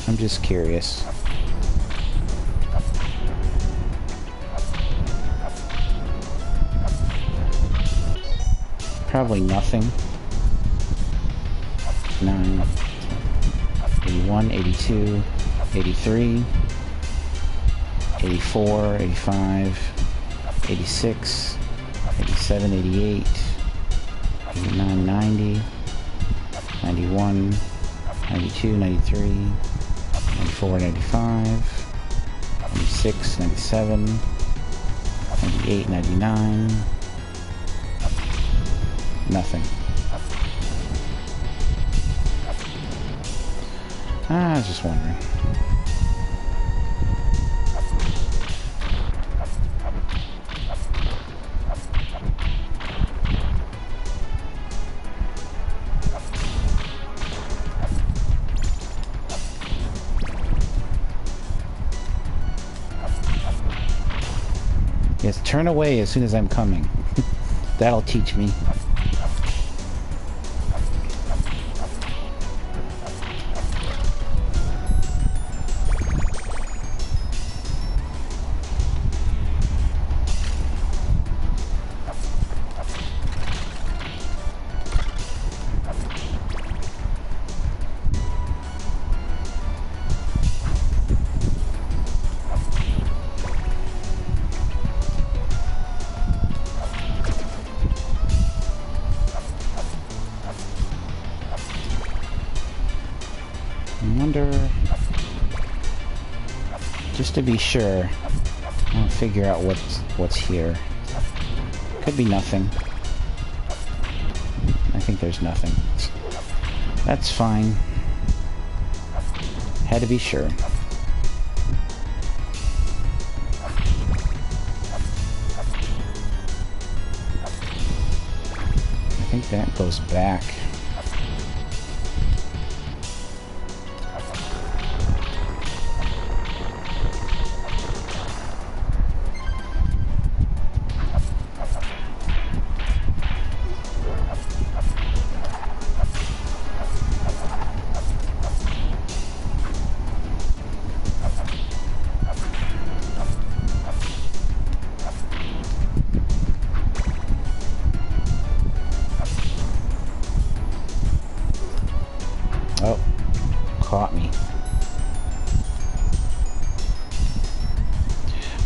I'm just curious. Probably nothing. 9, 81, 82, 83, 84, 85, 86, 87, 88, 89, 90, 91, 92, 93, 94, 95, 96, 97, 98, 99, nothing. I was just wondering. Yes, turn away as soon as I'm coming. That'll teach me. Just to be sure, I'll figure out what's here. Could be nothing. think there's nothing. That's fine. Had to be sure. I think that goes back. Oh, caught me.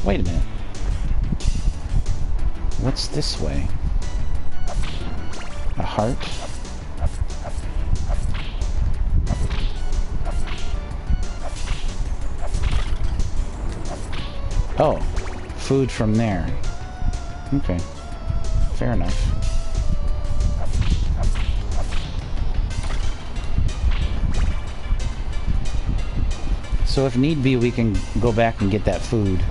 Wait a minute. What's this way? A heart? Oh, food from there. Okay, fair enough. So if need be, we can go back and get that food.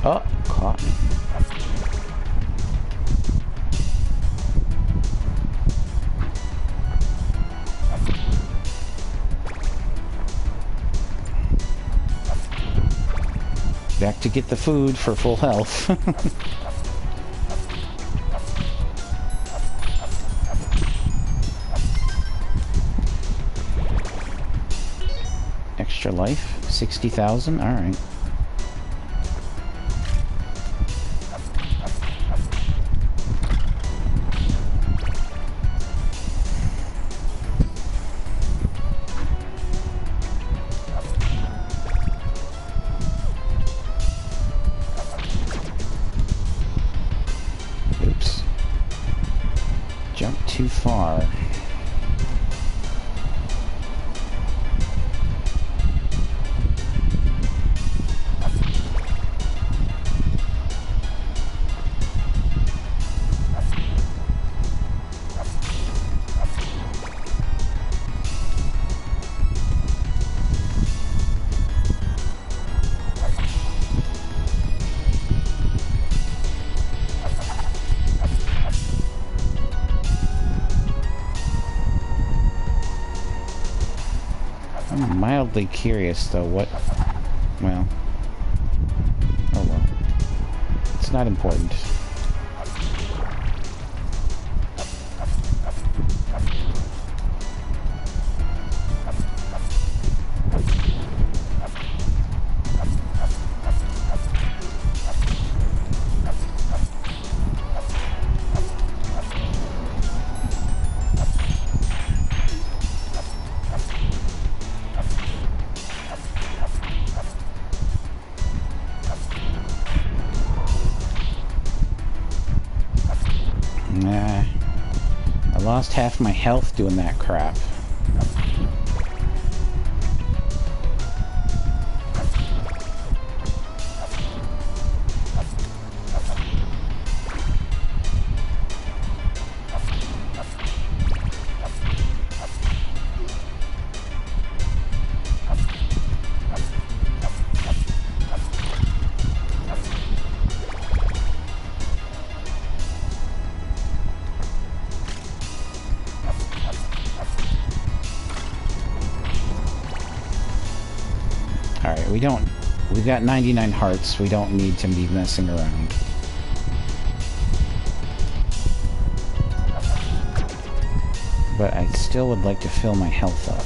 Oh, caught me. Back to get the food for full health. Extra life, 60,000, all right. Oops. Jumped too far. I'm mildly curious, though, what... Well... Oh well. It's not important. Nah. I lost half my health doing that crap. Alright, we've got 99 hearts, we don't need to be messing around. But I still would like to fill my health up.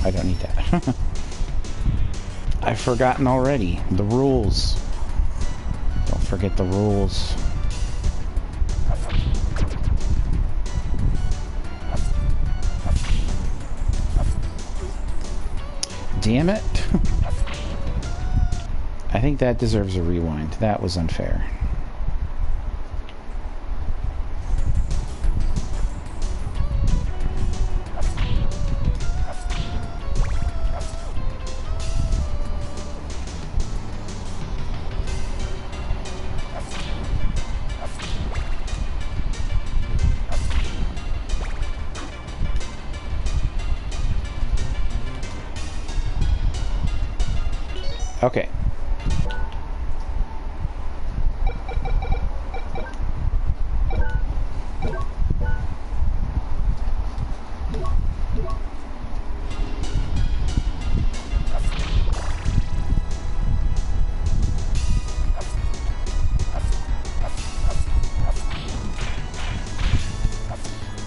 I don't need that. I've forgotten already. The rules. Don't forget the rules. Damn it. I think that deserves a rewind. That was unfair. Okay.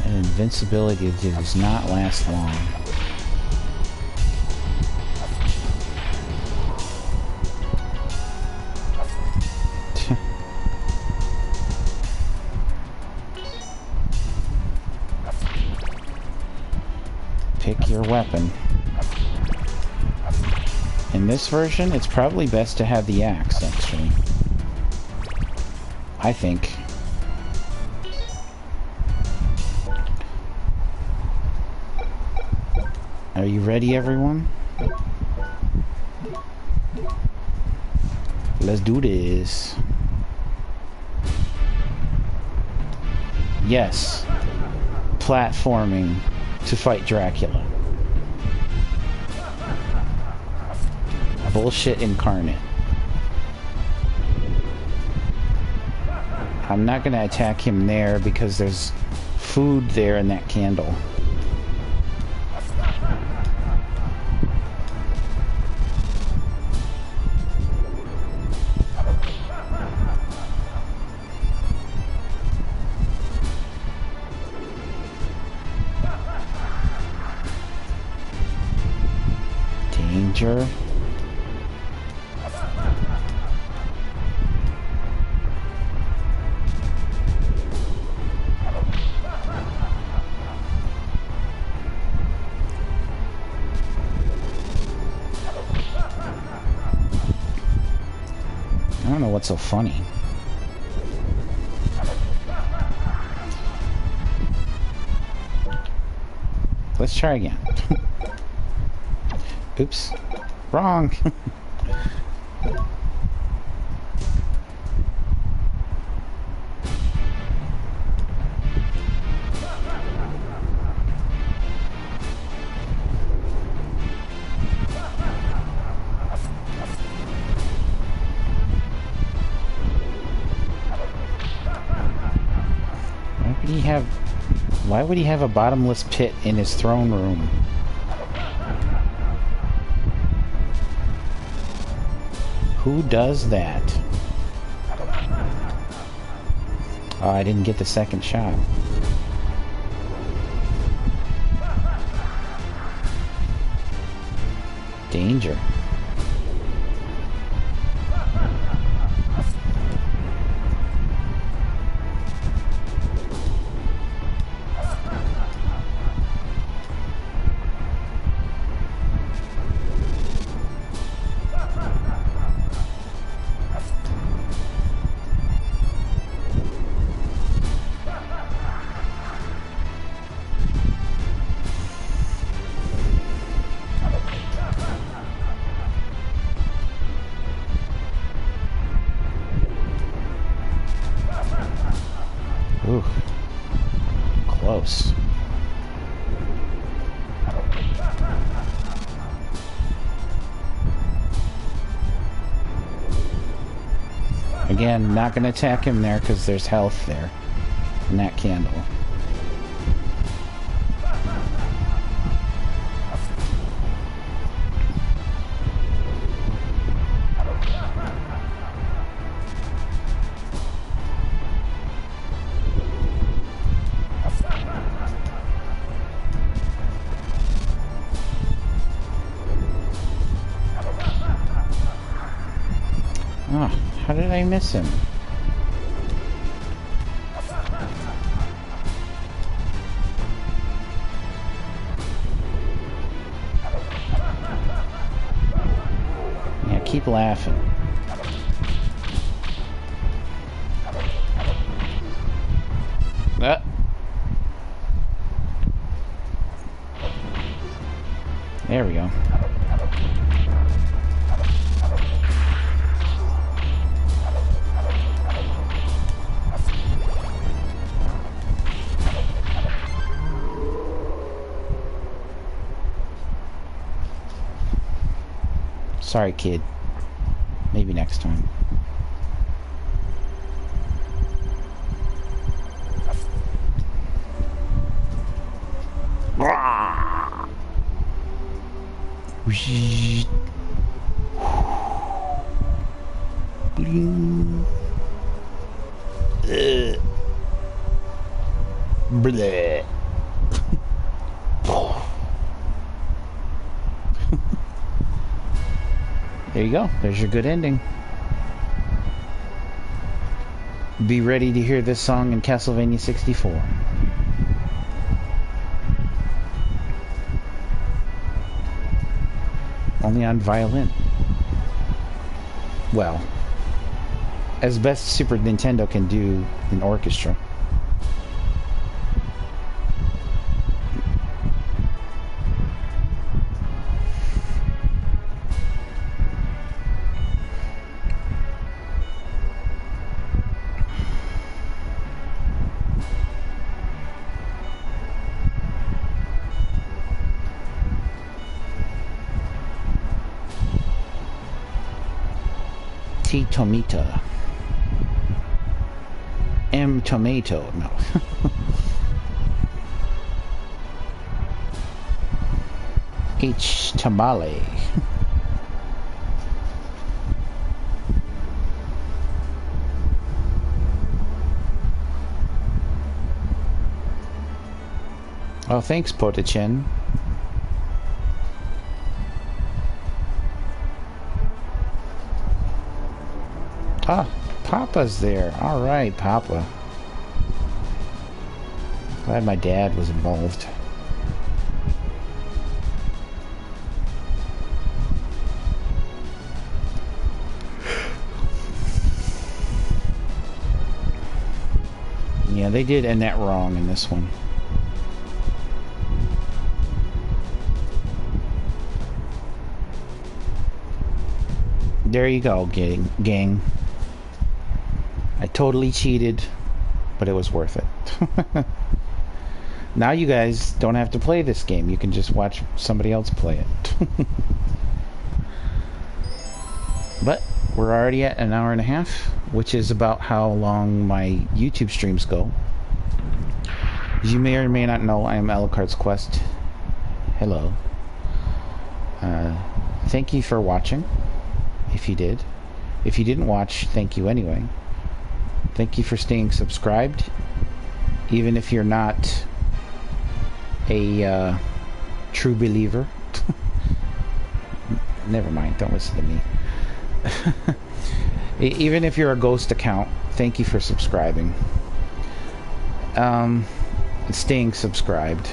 And invincibility does not last long. Pick your weapon. In this version, it's probably best to have the axe, actually. I think. Are you ready, everyone? Let's do this. Yes. Platforming to fight Dracula. Bullshit incarnate. I'm not gonna attack him there because there's food there in that candle. Danger. I don't know what's so funny. Let's try again. Oops. Wrong. Why would he have a bottomless pit in his throne room? Who does that? Oh, I didn't get the second shot. Danger. Ooh, close. Again, not going to attack him there because there's health there in that candle. did I miss him? Yeah, keep laughing. There we go. Sorry, kid. Maybe next time. Bleh. There you go. There's your good ending. Be ready to hear this song in Castlevania 64. Only on violin. Well, as best Super Nintendo can do in orchestra. T Tomita. M Tomato. No. H Tamale. Oh, thanks, Potachin. Ah, Papa's there. All right, Papa. Glad my dad was involved. Yeah, they did end that wrong in this one. There you go, gang. I totally cheated, but it was worth it. Now you guys don't have to play this game. You can just watch somebody else play it. But we're already at an hour and a half, which is about how long my YouTube streams go. As you may or may not know, I am AlucardsQuest. Hello. Thank you for watching, if you did. If you didn't watch, thank you anyway. Thank you for staying subscribed, even if you're not a true believer. Never mind, don't listen to me. Even if you're a ghost account, thank you for subscribing. Staying subscribed.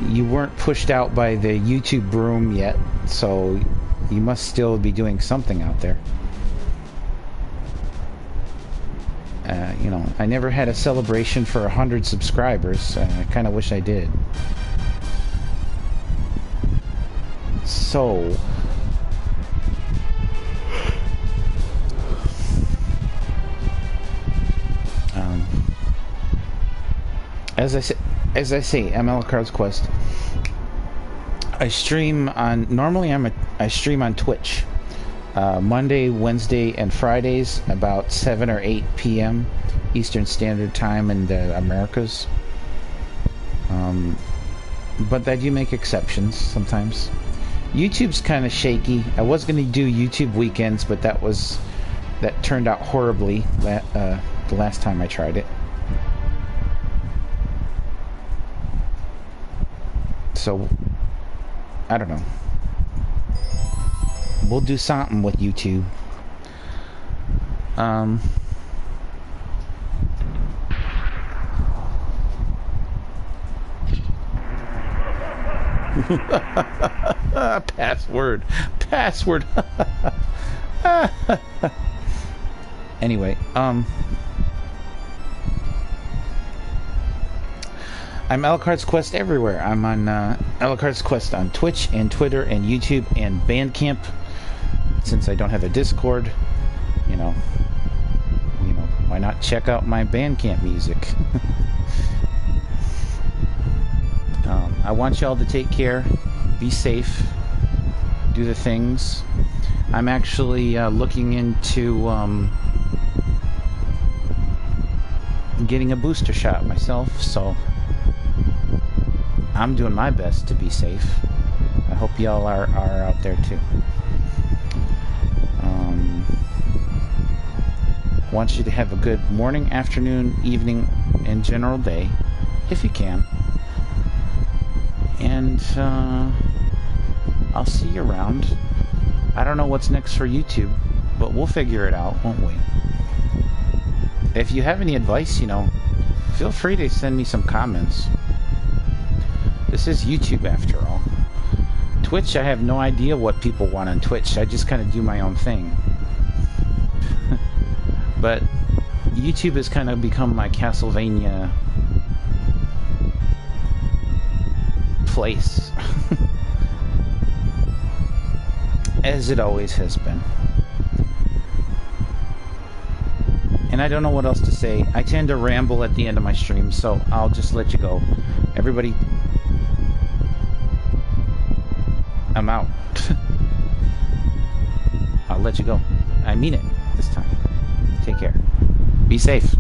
You weren't pushed out by the YouTube broom yet, so you must still be doing something out there. You know, I never had a celebration for 100 subscribers. I kind of wish I did. So, as I say, I'm AlucardsQuest. I stream on. Normally, I stream on Twitch. Monday, Wednesday, and Fridays about 7 or 8 p.m. Eastern Standard Time in the Americas. But I do make exceptions sometimes. YouTube's kind of shaky. I was going to do YouTube weekends, but that turned out horribly the last time I tried it. So, I don't know. We'll do something with YouTube. Um, Password. Password. Anyway, I'm AlucardsQuest everywhere. I'm on AlucardsQuest on Twitch and Twitter and YouTube and Bandcamp. Since I don't have a Discord, you know, why not check out my Bandcamp music? I want y'all to take care, be safe, do the things. I'm actually looking into getting a booster shot myself, so I'm doing my best to be safe. I hope y'all are out there too. Want you to have a good morning, afternoon, evening, and general day, if you can. And I'll see you around. I don't know what's next for YouTube, but we'll figure it out, won't we? If you have any advice, feel free to send me some comments. This is YouTube after all. Twitch, I have no idea what people want on Twitch. I just kind of do my own thing. But YouTube has kind of become my Castlevania place. As it always has been. And I don't know what else to say. I tend to ramble at the end of my stream, so I'll just let you go. Everybody, I'm out. I'll let you go. I mean it this time. Take care. Be safe.